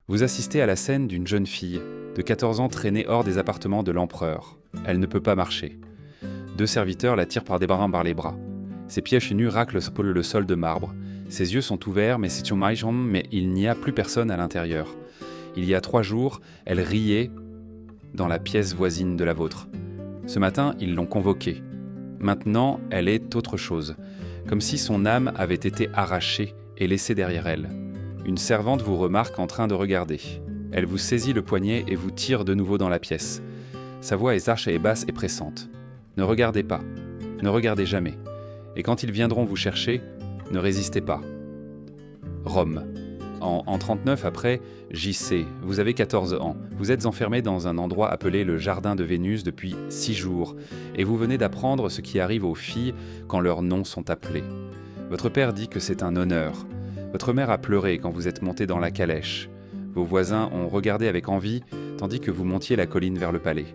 Vous assistez à la scène d'une jeune fille de 14 ans traînée hors des appartements de l'empereur. Elle ne peut pas marcher. 2 serviteurs la tirent par des brins par les bras. Ses pieds nus raclent le sol de marbre. Ses yeux sont ouverts, mais il n'y a plus personne à l'intérieur. Il y a 3 jours, elle riait dans la pièce voisine de la vôtre. Ce matin, ils l'ont convoquée. Maintenant, elle est autre chose, comme si son âme avait été arrachée et laissée derrière elle. Une servante vous remarque en train de regarder. Elle vous saisit le poignet et vous tire de nouveau dans la pièce. Sa voix est arche et basse et pressante. Ne regardez pas, ne regardez jamais. Et quand ils viendront vous chercher, ne résistez pas. Rome. En 39 après, JC, vous avez 14 ans. Vous êtes enfermé dans un endroit appelé le Jardin de Vénus depuis 6 jours, et vous venez d'apprendre ce qui arrive aux filles quand leurs noms sont appelés. Votre père dit que c'est un honneur. Votre mère a pleuré quand vous êtes monté dans la calèche. Vos voisins ont regardé avec envie, tandis que vous montiez la colline vers le palais.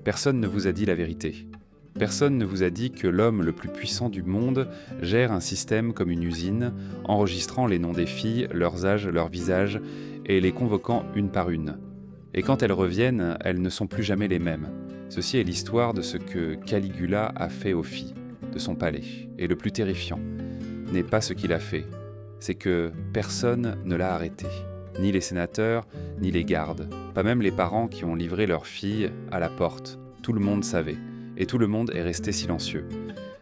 Personne ne vous a dit la vérité. Personne ne vous a dit que l'homme le plus puissant du monde gère un système comme une usine, enregistrant les noms des filles, leurs âges, leurs visages, et les convoquant une par une. Et quand elles reviennent, elles ne sont plus jamais les mêmes. Ceci est l'histoire de ce que Caligula a fait aux filles de son palais. Et le plus terrifiant n'est pas ce qu'il a fait, c'est que personne ne l'a arrêté. Ni les sénateurs, ni les gardes, pas même les parents qui ont livré leurs filles à la porte. Tout le monde savait. Et tout le monde est resté silencieux.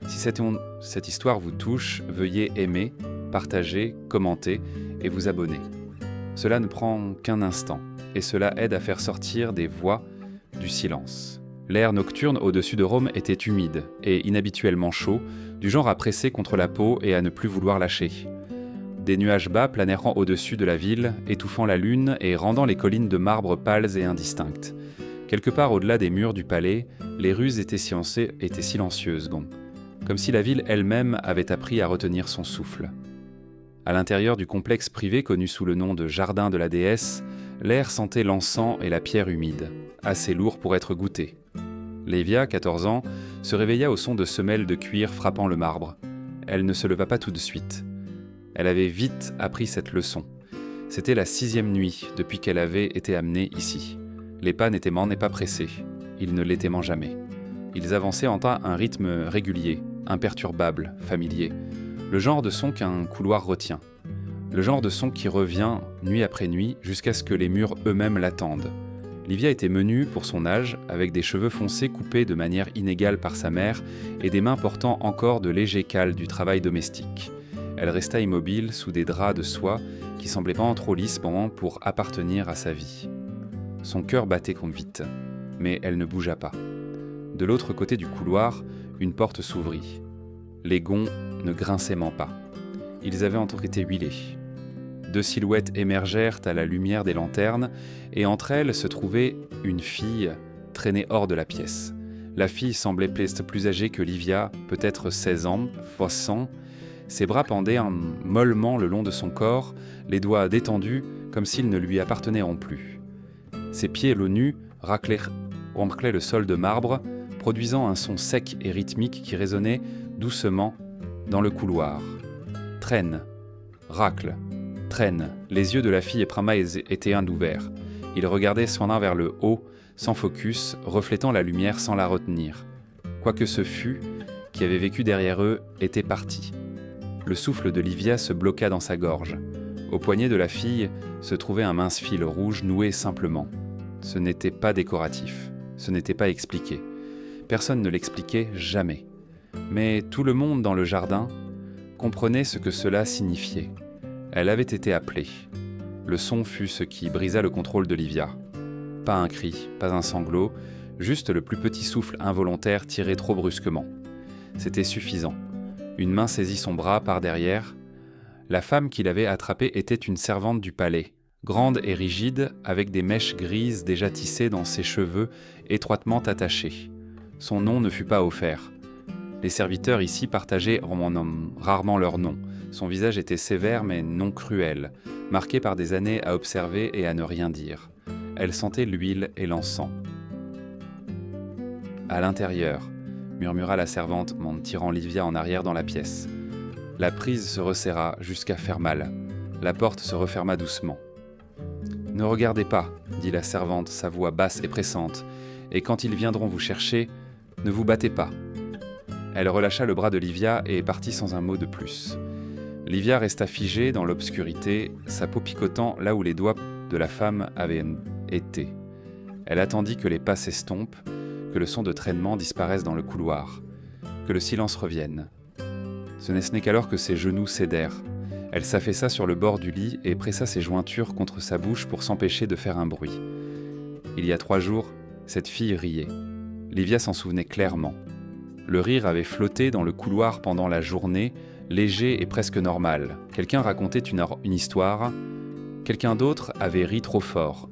Si cette histoire vous touche, veuillez aimer, partager, commenter et vous abonner. Cela ne prend qu'un instant, et cela aide à faire sortir des voix du silence. L'air nocturne au-dessus de Rome était humide et inhabituellement chaud, du genre à presser contre la peau et à ne plus vouloir lâcher. Des nuages bas planèrent au-dessus de la ville, étouffant la lune et rendant les collines de marbre pâles et indistinctes. Quelque part au-delà des murs du palais, les rues étaient silencieuses, comme si la ville elle-même avait appris à retenir son souffle. À l'intérieur du complexe privé connu sous le nom de Jardin de la déesse, l'air sentait l'encens et la pierre humide, assez lourd pour être goûté. Lévia, 14 ans, se réveilla au son de semelles de cuir frappant le marbre. Elle ne se leva pas tout de suite. Elle avait vite appris cette leçon. C'était la 6e nuit depuis qu'elle avait été amenée ici. Les pas n'étaient pas pressés. Ils ne l'étaient jamais. Ils avançaient en un rythme régulier, imperturbable, familier. Le genre de son qu'un couloir retient. Le genre de son qui revient nuit après nuit jusqu'à ce que les murs eux-mêmes l'attendent. Livia était menue pour son âge, avec des cheveux foncés coupés de manière inégale par sa mère et des mains portant encore de légers cales du travail domestique. Elle resta immobile sous des draps de soie qui semblaient pas trop lisses pour appartenir à sa vie. Son cœur battait comme vite, mais elle ne bougea pas. De l'autre côté du couloir, une porte s'ouvrit. Les gonds ne grinçaient pas. Ils avaient encore été huilés. 2 silhouettes émergèrent à la lumière des lanternes, et entre elles se trouvait une fille traînée hors de la pièce. La fille semblait plus âgée que Livia, peut-être 16 ans, fois Ses bras pendaient mollement le long de son corps, les doigts détendus comme s'ils ne lui appartenaient plus. Ses pieds nus raclaient le sol de marbre, produisant un son sec et rythmique qui résonnait doucement dans le couloir. Traîne, racle, traîne. Les yeux de la fille Prama étaient ouverts. Il regardait cependant vers le haut, sans focus, reflétant la lumière sans la retenir. Quoi que ce fût, qui avait vécu derrière eux, était parti. Le souffle de Livia se bloqua dans sa gorge. Au poignet de la fille se trouvait un mince fil rouge noué simplement. Ce n'était pas décoratif, ce n'était pas expliqué. Personne ne l'expliquait jamais. Mais tout le monde dans le jardin comprenait ce que cela signifiait. Elle avait été appelée. Le son fut ce qui brisa le contrôle de Livia. Pas un cri, pas un sanglot, juste le plus petit souffle involontaire tiré trop brusquement. C'était suffisant. Une main saisit son bras par derrière. La femme qui l'avait attrapée était une servante du palais, grande et rigide, avec des mèches grises déjà tissées dans ses cheveux étroitement attachés. Son nom ne fut pas offert. Les serviteurs ici partageaient rarement leur nom. Son visage était sévère mais non cruel, marqué par des années à observer et à ne rien dire. Elle sentait l'huile et l'encens. « À l'intérieur », murmura la servante en tirant Livia en arrière dans la pièce. La prise se resserra jusqu'à faire mal. La porte se referma doucement. « Ne regardez pas, dit la servante, sa voix basse et pressante, et quand ils viendront vous chercher, ne vous battez pas. Elle relâcha le bras de Livia et partit sans un mot de plus. Livia resta figée dans l'obscurité, sa peau picotant là où les doigts de la femme avaient été. Elle attendit que les pas s'estompent, que le son de traînement disparaisse dans le couloir, que le silence revienne. Ce n'est qu'alors que ses genoux cédèrent. Elle s'affaissa sur le bord du lit et pressa ses jointures contre sa bouche pour s'empêcher de faire un bruit. Il y a 3 jours, cette fille riait. Livia s'en souvenait clairement. Le rire avait flotté dans le couloir pendant la journée, léger et presque normal. Quelqu'un racontait une histoire, quelqu'un d'autre avait ri trop fort.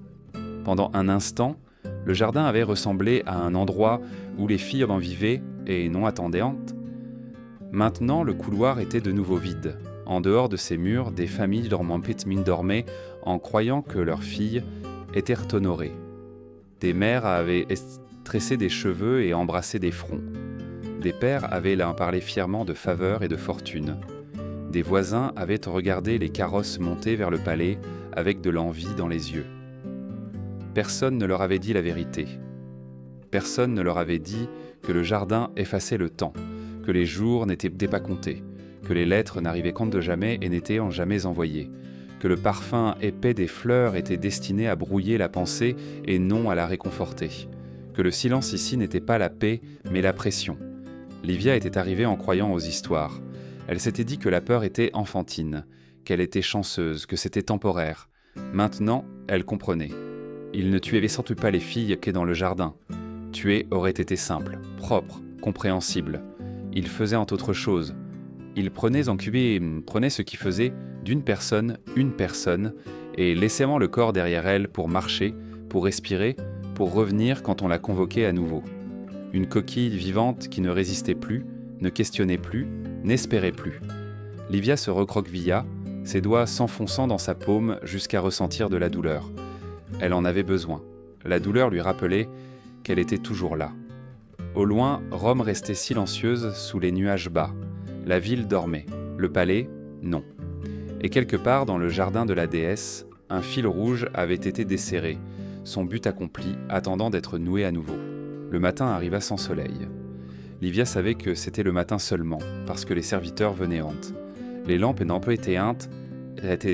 Pendant un instant, le jardin avait ressemblé à un endroit où les filles en vivaient et non attendantes. Maintenant, le couloir était de nouveau vide. En dehors de ces murs, des familles dormaient en croyant que leurs filles étaient honorées. Des mères avaient tressé des cheveux et embrassé des fronts. Des pères avaient parlé fièrement de faveur et de fortune. Des voisins avaient regardé les carrosses monter vers le palais avec de l'envie dans les yeux. Personne ne leur avait dit la vérité. Personne ne leur avait dit que le jardin effaçait le temps, que les jours n'étaient pas comptés, que les lettres n'arrivaient qu'en de jamais et n'étaient en jamais envoyées, que le parfum épais des fleurs était destiné à brouiller la pensée et non à la réconforter, que le silence ici n'était pas la paix mais la pression. Livia était arrivée en croyant aux histoires. Elle s'était dit que la peur était enfantine, qu'elle était chanceuse, que c'était temporaire. Maintenant, elle comprenait. Il ne tuait sans doute pas les filles qu'est dans le jardin. Tuer aurait été simple, propre, compréhensible. Il faisait en autre chose. Il prenait ce qui faisait d'une personne une personne et laissait le corps derrière elle pour marcher, pour respirer, pour revenir quand on la convoquait à nouveau. Une coquille vivante qui ne résistait plus, ne questionnait plus, n'espérait plus. Livia se recroquevilla, ses doigts s'enfonçant dans sa paume jusqu'à ressentir de la douleur. Elle en avait besoin. La douleur lui rappelait qu'elle était toujours là. Au loin, Rome restait silencieuse sous les nuages bas. La ville dormait. Le palais, non. Et quelque part dans le jardin de la déesse, un fil rouge avait été desserré, son but accompli, attendant d'être noué à nouveau. Le matin arriva sans soleil. Livia savait que c'était le matin seulement, parce que les serviteurs venaient hantes. Les lampes n'en peu étaient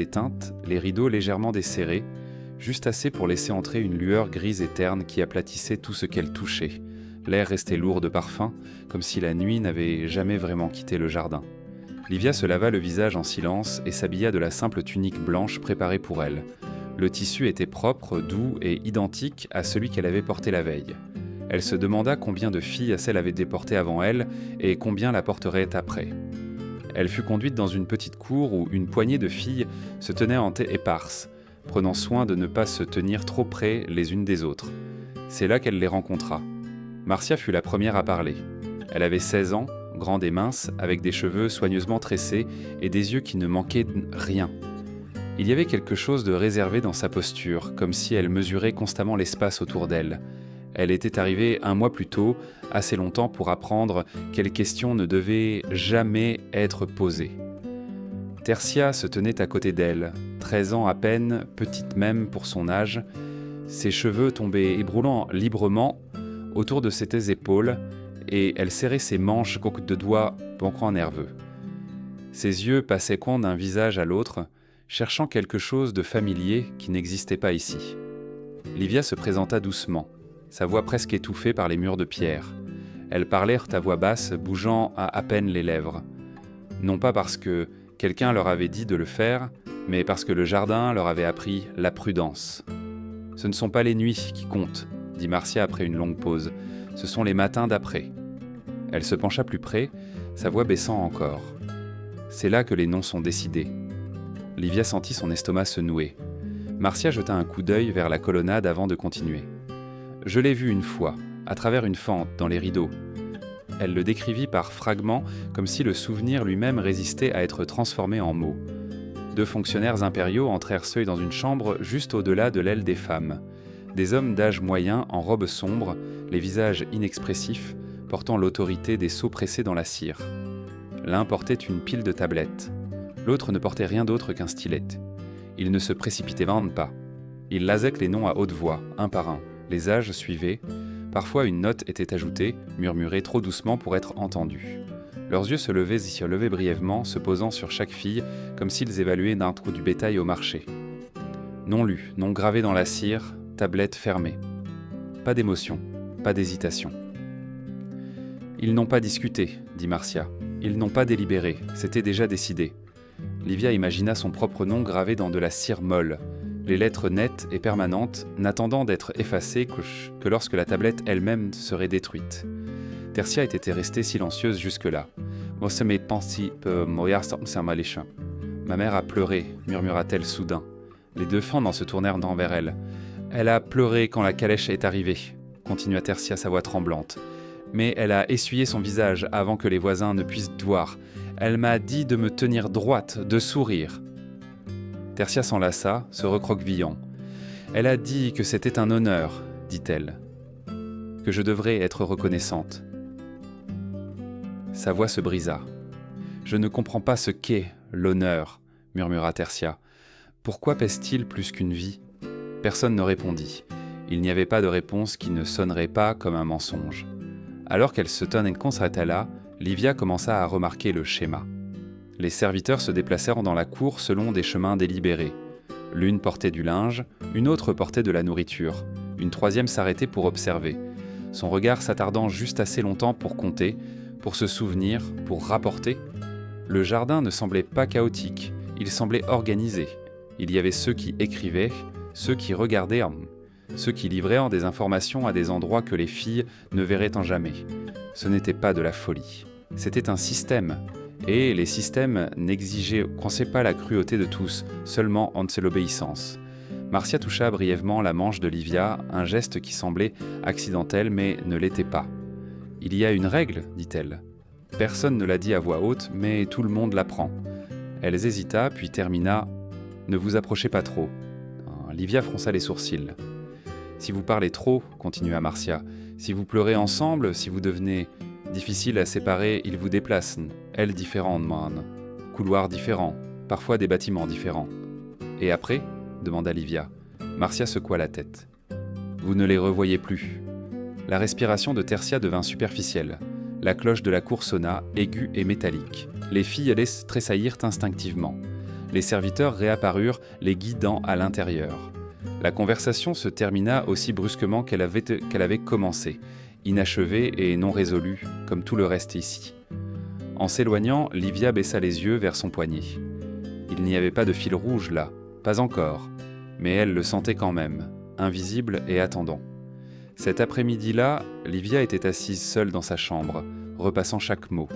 éteintes, les rideaux légèrement desserrés, juste assez pour laisser entrer une lueur grise et terne qui aplatissait tout ce qu'elle touchait. L'air restait lourd de parfum, comme si la nuit n'avait jamais vraiment quitté le jardin. Livia se lava le visage en silence et s'habilla de la simple tunique blanche préparée pour elle. Le tissu était propre, doux et identique à celui qu'elle avait porté la veille. Elle se demanda combien de filles celle avait déporté avant elle et combien la porterait après. Elle fut conduite dans une petite cour où une poignée de filles se tenaient en éparses, prenant soin de ne pas se tenir trop près les unes des autres. C'est là qu'elle les rencontra. Marcia fut la première à parler. Elle avait 16 ans, grande et mince, avec des cheveux soigneusement tressés et des yeux qui ne manquaient rien. Il y avait quelque chose de réservé dans sa posture, comme si elle mesurait constamment l'espace autour d'elle. Elle était arrivée 1 mois plus tôt, assez longtemps pour apprendre quelles questions ne devaient jamais être posées. Tertia se tenait à côté d'elle, 13 ans à peine, petite même pour son âge. Ses cheveux tombaient ébroulant librement autour de ses épaules et elle serrait ses manches de doigts banquant nerveux. Ses yeux passaient d'un visage à l'autre, cherchant quelque chose de familier qui n'existait pas ici. Livia se présenta doucement, sa voix presque étouffée par les murs de pierre. Elles parlèrent à voix basse, bougeant à peine les lèvres. Non pas parce que quelqu'un leur avait dit de le faire, mais parce que le jardin leur avait appris la prudence. « Ce ne sont pas les nuits qui comptent », dit Marcia après une longue pause. « Ce sont les matins d'après. » Elle se pencha plus près, sa voix baissant encore. C'est là que les noms sont décidés. Livia sentit son estomac se nouer. Marcia jeta un coup d'œil vers la colonnade avant de continuer. « Je l'ai vu une fois, à travers une fente, dans les rideaux. » Elle le décrivit par fragments, comme si le souvenir lui-même résistait à être transformé en mots. 2 fonctionnaires impériaux entrèrent seuls dans une chambre juste au-delà de l'aile des femmes. Des hommes d'âge moyen, en robes sombres, les visages inexpressifs, portant l'autorité des seaux pressés dans la cire. L'un portait une pile de tablettes. L'autre ne portait rien d'autre qu'un stylet. Ils ne se précipitaient pas. Ils lasaient les noms à haute voix, un par un. Les âges suivaient. Parfois une note était ajoutée, murmurée trop doucement pour être entendue. Leurs yeux se levaient brièvement, se posant sur chaque fille, comme s'ils évaluaient d'un trou du bétail au marché. Non lu, non gravé dans la cire, tablette fermée. Pas d'émotion, pas d'hésitation. Ils n'ont pas discuté, dit Marcia. Ils n'ont pas délibéré, c'était déjà décidé. Livia imagina son propre nom gravé dans de la cire molle, les lettres nettes et permanentes, n'attendant d'être effacées que lorsque la tablette elle-même serait détruite. Tertia était restée silencieuse jusque-là. Ma mère a pleuré, murmura-t-elle soudain. Les deux femmes se tournèrent vers elle. Elle a pleuré quand la calèche est arrivée, continua Tertia sa voix tremblante. Mais elle a essuyé son visage avant que les voisins ne puissent voir. Elle m'a dit de me tenir droite, de sourire. Tertia s'enlaça, se recroquevillant. Elle a dit que c'était un honneur, dit-elle. Que je devrais être reconnaissante. Sa voix se brisa. Je ne comprends pas ce qu'est l'honneur, murmura Tertia. Pourquoi pèse-t-il plus qu'une vie ? Personne ne répondit. Il n'y avait pas de réponse qui ne sonnerait pas comme un mensonge. Alors qu'elle se tenait s'arrêta là, Livia commença à remarquer le schéma. Les serviteurs se déplacèrent dans la cour selon des chemins délibérés. L'une portait du linge, une autre portait de la nourriture, une troisième s'arrêtait pour observer, son regard s'attardant juste assez longtemps pour compter, pour se souvenir, pour rapporter. Le jardin ne semblait pas chaotique, il semblait organisé. Il y avait ceux qui écrivaient, ceux qui regardaient, ceux qui livraient des informations à des endroits que les filles ne verraient en jamais. Ce n'était pas de la folie. C'était un système. Et les systèmes n'exigeaient pas la cruauté de tous, seulement l'obéissance. Marcia toucha brièvement la manche de Livia, un geste qui semblait accidentel mais ne l'était pas. « Il y a une règle, dit-elle. Personne ne l'a dit à voix haute, mais tout le monde l'apprend. » Elle hésita, puis termina « Ne vous approchez pas trop. » Livia fronça les sourcils. « Si vous parlez trop, continua Marcia, si vous pleurez ensemble, si vous devenez difficile à séparer, ils vous déplacent. Elles différentes, man. Couloirs différents, parfois des bâtiments différents. Et après ? Demanda Livia. Marcia secoua la tête. Vous ne les revoyez plus. La respiration de Tertia devint superficielle. La cloche de la cour sonna, aiguë et métallique. Les filles tressaillirent instinctivement. Les serviteurs réapparurent, les guidant à l'intérieur. La conversation se termina aussi brusquement qu'elle avait commencé, inachevée et non résolue, comme tout le reste ici. En s'éloignant, Livia baissa les yeux vers son poignet. Il n'y avait pas de fil rouge là, pas encore, mais elle le sentait quand même, invisible et attendant. Cet après-midi-là, Livia était assise seule dans sa chambre, repassant chaque mot.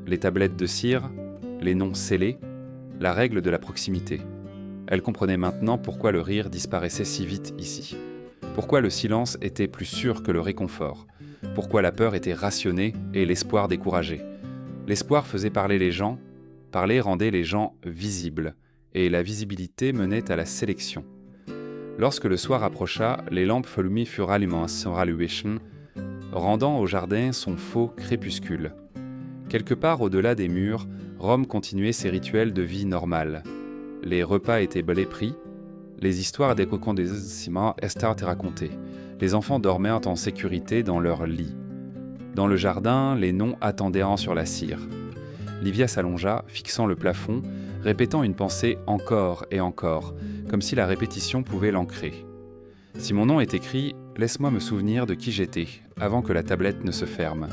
Les tablettes de cire, les noms scellés, la règle de la proximité. Elle comprenait maintenant pourquoi le rire disparaissait si vite ici. Pourquoi le silence était plus sûr que le réconfort. Pourquoi la peur était rationnée et l'espoir découragé. L'espoir faisait parler les gens, parler rendait les gens visibles, et la visibilité menait à la sélection. Lorsque le soir approcha, les lampes furent allumées, rendant au jardin son faux crépuscule. Quelque part au-delà des murs, Rome continuait ses rituels de vie normale. Les repas étaient pris, les histoires des cocons des ciments étaient racontées. Les enfants dormaient en sécurité dans leur lit. Dans le jardin, les noms attendaient sur la cire. Livia s'allongea, fixant le plafond, répétant une pensée encore et encore, comme si la répétition pouvait l'ancrer. Si mon nom est écrit, laisse-moi me souvenir de qui j'étais, avant que la tablette ne se ferme.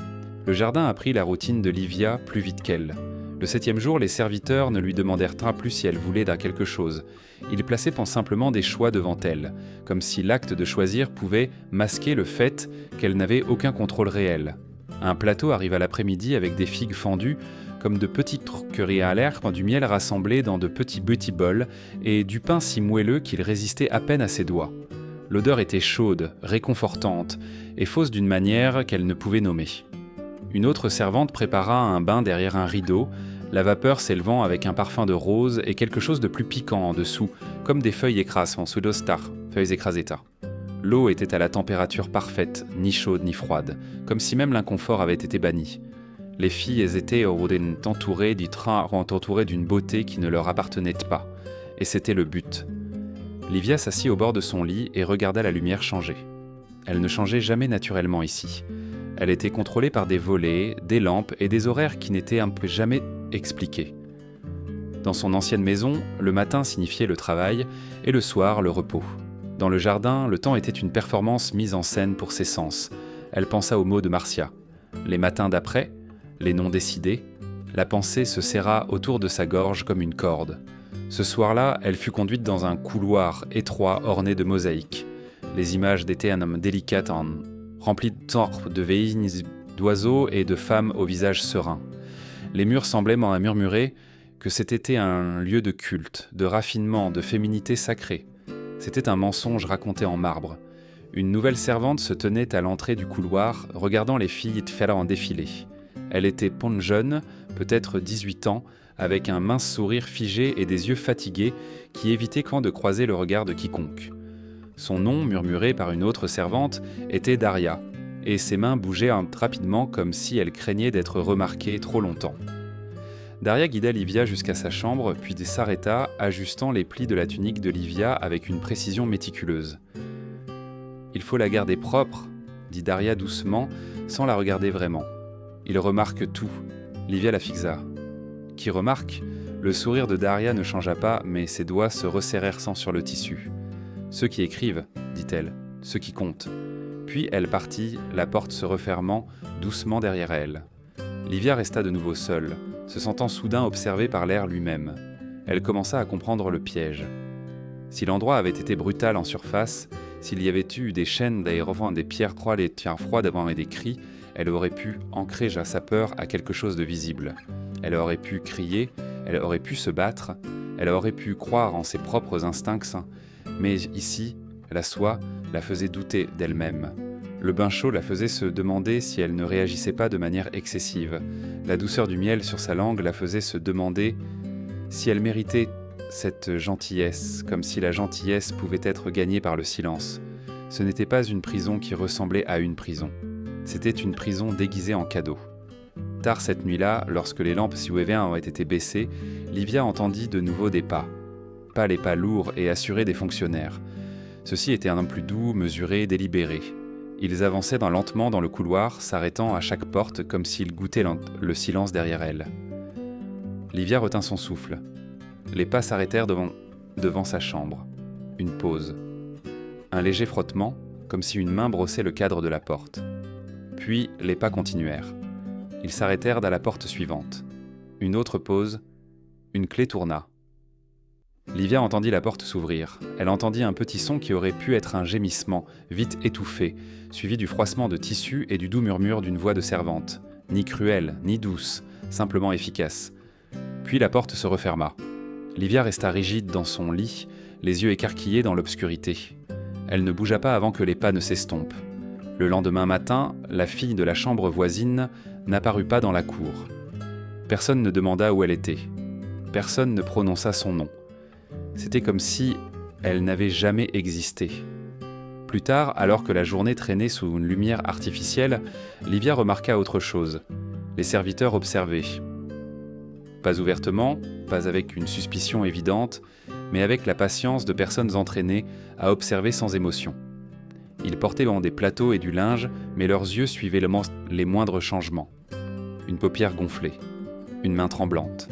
Le jardin apprit la routine de Livia plus vite qu'elle. Le 7e jour, les serviteurs ne lui demandèrent plus si elle voulait quelque chose. Ils plaçaient simplement des choix devant elle, comme si l'acte de choisir pouvait masquer le fait qu'elle n'avait aucun contrôle réel. Un plateau arriva l'après-midi avec des figues fendues, comme de petites croqueries à l'air, du miel rassemblé dans de petits bols et du pain si moelleux qu'il résistait à peine à ses doigts. L'odeur était chaude, réconfortante, et fausse d'une manière qu'elle ne pouvait nommer. Une autre servante prépara un bain derrière un rideau, la vapeur s'élevant avec un parfum de rose et quelque chose de plus piquant en dessous, comme des feuilles feuilles écrasées. L'eau était à la température parfaite, ni chaude ni froide, comme si même l'inconfort avait été banni. Les filles étaient entourées d'une beauté qui ne leur appartenait pas, et c'était le but. Livia s'assit au bord de son lit et regarda la lumière changer. Elle ne changeait jamais naturellement ici. Elle était contrôlée par des volets, des lampes et des horaires qui n'étaient jamais expliqués. Dans son ancienne maison, le matin signifiait le travail et le soir le repos. Dans le jardin, le temps était une performance mise en scène pour ses sens. Elle pensa aux mots de Marcia. Les matins d'après, les noms décidés, la pensée se serra autour de sa gorge comme une corde. Ce soir-là, elle fut conduite dans un couloir étroit orné de mosaïques. Les images d'étaient un homme délicat rempli de vignes, d'oiseaux et de femmes au visage serein. Les murs semblaient m'en murmurer que c'était un lieu de culte, de raffinement, de féminité sacrée. C'était un mensonge raconté en marbre. Une nouvelle servante se tenait à l'entrée du couloir, regardant les filles faire en défilé. Elle était jeune, peut-être 18 ans, avec un mince sourire figé et des yeux fatigués qui évitaient quand de croiser le regard de quiconque. Son nom, murmuré par une autre servante, était Daria, et ses mains bougeaient rapidement comme si elle craignait d'être remarquée trop longtemps. Daria guida Livia jusqu'à sa chambre, puis s'arrêta, ajustant les plis de la tunique de Livia avec une précision méticuleuse. « Il faut la garder propre », dit Daria doucement, sans la regarder vraiment. « Il remarque tout. » Livia la fixa. « Qui remarque ?» Le sourire de Daria ne changea pas, mais ses doigts se resserrèrent sans sur le tissu. « Ceux qui écrivent, dit-elle, ceux qui comptent. » Puis elle partit, la porte se refermant doucement derrière elle. Livia resta de nouveau seule, se sentant soudain observée par l'air lui-même. Elle commença à comprendre le piège. Si l'endroit avait été brutal en surface, s'il y avait eu des chaînes d'aérophants, des pierres croix, des tirs froids et des cris, elle aurait pu ancrer sa peur à quelque chose de visible. Elle aurait pu crier, elle aurait pu se battre, elle aurait pu croire en ses propres instincts, mais ici, la soie la faisait douter d'elle-même. Le bain chaud la faisait se demander si elle ne réagissait pas de manière excessive. La douceur du miel sur sa langue la faisait se demander si elle méritait cette gentillesse, comme si la gentillesse pouvait être gagnée par le silence. Ce n'était pas une prison qui ressemblait à une prison. C'était une prison déguisée en cadeau. Tard cette nuit-là, lorsque les lampes SUV ont été baissées, Livia entendit de nouveau des pas. Pas les pas lourds et assurés des fonctionnaires. Ceux-ci étaient un homme plus doux, mesuré, délibéré. Ils avançaient lentement dans le couloir, s'arrêtant à chaque porte comme s'ils goûtaient le silence derrière elle. Livia retint son souffle. Les pas s'arrêtèrent devant sa chambre. Une pause. Un léger frottement, comme si une main brossait le cadre de la porte. Puis les pas continuèrent. Ils s'arrêtèrent à la porte suivante. Une autre pause. Une clé tourna. Livia entendit la porte s'ouvrir. Elle entendit un petit son qui aurait pu être un gémissement, vite étouffé, suivi du froissement de tissu et du doux murmure d'une voix de servante. Ni cruelle, ni douce, simplement efficace. Puis la porte se referma. Livia resta rigide dans son lit, les yeux écarquillés dans l'obscurité. Elle ne bougea pas avant que les pas ne s'estompent. Le lendemain matin, la fille de la chambre voisine n'apparut pas dans la cour. Personne ne demanda où elle était. Personne ne prononça son nom. C'était comme si elle n'avait jamais existé. Plus tard, alors que la journée traînait sous une lumière artificielle, Livia remarqua autre chose. Les serviteurs observaient. Pas ouvertement, pas avec une suspicion évidente, mais avec la patience de personnes entraînées à observer sans émotion. Ils portaient des plateaux et du linge, mais leurs yeux suivaient les moindres changements. Une paupière gonflée, une main tremblante,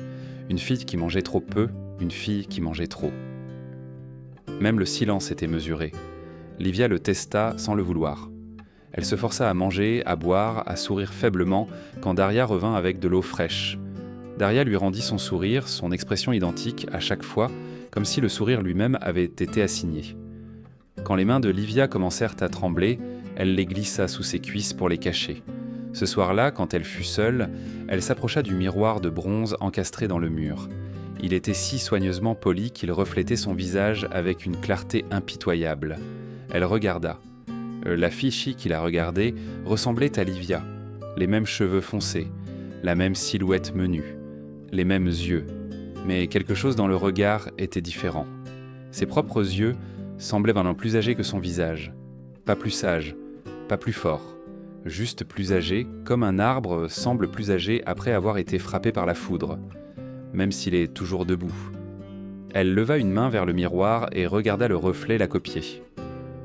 une fille qui mangeait trop peu, une fille qui mangeait trop. Même le silence était mesuré. Livia le testa sans le vouloir. Elle se força à manger, à boire, à sourire faiblement quand Daria revint avec de l'eau fraîche. Daria lui rendit son sourire, son expression identique à chaque fois, comme si le sourire lui-même avait été assigné. Quand les mains de Livia commencèrent à trembler, elle les glissa sous ses cuisses pour les cacher. Ce soir-là, quand elle fut seule, elle s'approcha du miroir de bronze encastré dans le mur. Il était si soigneusement poli qu'il reflétait son visage avec une clarté impitoyable. Elle regarda. La fille qui la regardait ressemblait à Livia. Les mêmes cheveux foncés, la même silhouette menue, les mêmes yeux. Mais quelque chose dans le regard était différent. Ses propres yeux semblaient vraiment plus âgés que son visage. Pas plus sage, pas plus fort. Juste plus âgé, comme un arbre semble plus âgé après avoir été frappé par la foudre, même s'il est toujours debout. Elle leva une main vers le miroir et regarda le reflet la copier.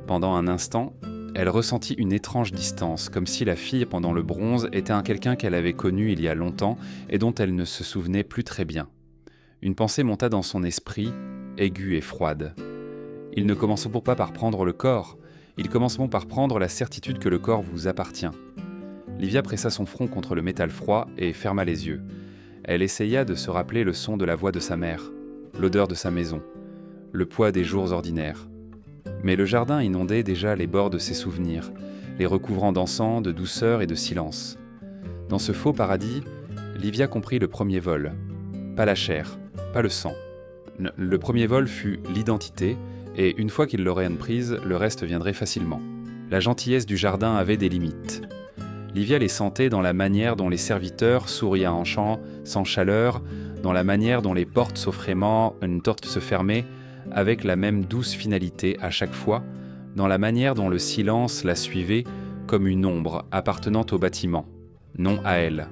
Pendant un instant, elle ressentit une étrange distance, comme si la fille pendant le bronze était un quelqu'un qu'elle avait connu il y a longtemps et dont elle ne se souvenait plus très bien. Une pensée monta dans son esprit, aiguë et froide. Ils ne commenceront pas par prendre le corps, ils commenceront par prendre la certitude que le corps vous appartient. Livia pressa son front contre le métal froid et ferma les yeux. Elle essaya de se rappeler le son de la voix de sa mère, l'odeur de sa maison, le poids des jours ordinaires. Mais le jardin inondait déjà les bords de ses souvenirs, les recouvrant d'encens, de douceur et de silence. Dans ce faux paradis, Livia comprit le premier vol. Pas la chair, pas le sang. Le premier vol fut l'identité, et une fois qu'il l'aurait prise, le reste viendrait facilement. La gentillesse du jardin avait des limites. Livia les sentait dans la manière dont les serviteurs souriaient en chant, sans chaleur, dans la manière dont les portes s'offraient, une porte se fermait, avec la même douce finalité à chaque fois, dans la manière dont le silence la suivait comme une ombre appartenant au bâtiment, non à elle.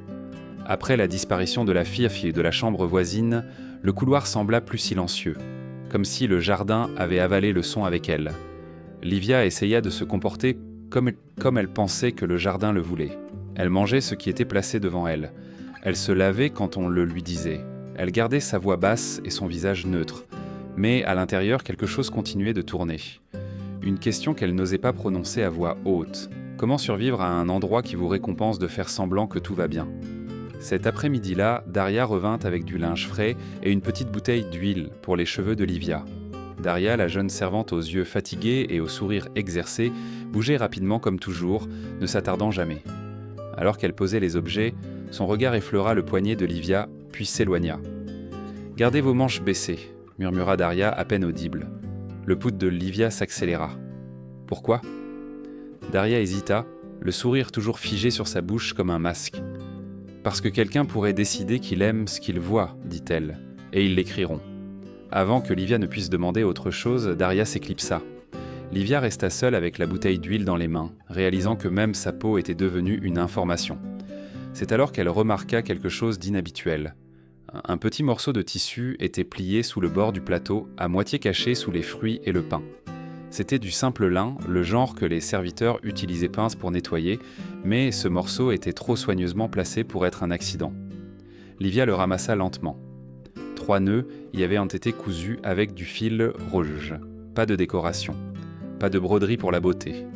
Après la disparition de la fille et de la chambre voisine, le couloir sembla plus silencieux, comme si le jardin avait avalé le son avec elle. Livia essaya de se comporter comme elle pensait que le jardin le voulait. Elle mangeait ce qui était placé devant elle. Elle se lavait quand on le lui disait. Elle gardait sa voix basse et son visage neutre. Mais à l'intérieur, quelque chose continuait de tourner. Une question qu'elle n'osait pas prononcer à voix haute. Comment survivre à un endroit qui vous récompense de faire semblant que tout va bien ? Cet après-midi-là, Daria revint avec du linge frais et une petite bouteille d'huile pour les cheveux de Livia. Daria, la jeune servante aux yeux fatigués et au sourire exercé, bougeait rapidement comme toujours, ne s'attardant jamais. Alors qu'elle posait les objets, son regard effleura le poignet de Livia, puis s'éloigna. « Gardez vos manches baissées », murmura Daria à peine audible. Le pouls de Livia s'accéléra. « Pourquoi » Daria hésita, le sourire toujours figé sur sa bouche comme un masque. « Parce que quelqu'un pourrait décider qu'il aime ce qu'il voit, dit-elle, et ils l'écriront. » Avant que Livia ne puisse demander autre chose, Daria s'éclipsa. Livia resta seule avec la bouteille d'huile dans les mains, réalisant que même sa peau était devenue une information. C'est alors qu'elle remarqua quelque chose d'inhabituel. Un petit morceau de tissu était plié sous le bord du plateau, à moitié caché sous les fruits et le pain. C'était du simple lin, le genre que les serviteurs utilisaient pince pour nettoyer, mais ce morceau était trop soigneusement placé pour être un accident. Livia le ramassa lentement. 3 nœuds y avaient été cousus avec du fil rouge. Pas de décoration. Pas de broderie pour la beauté.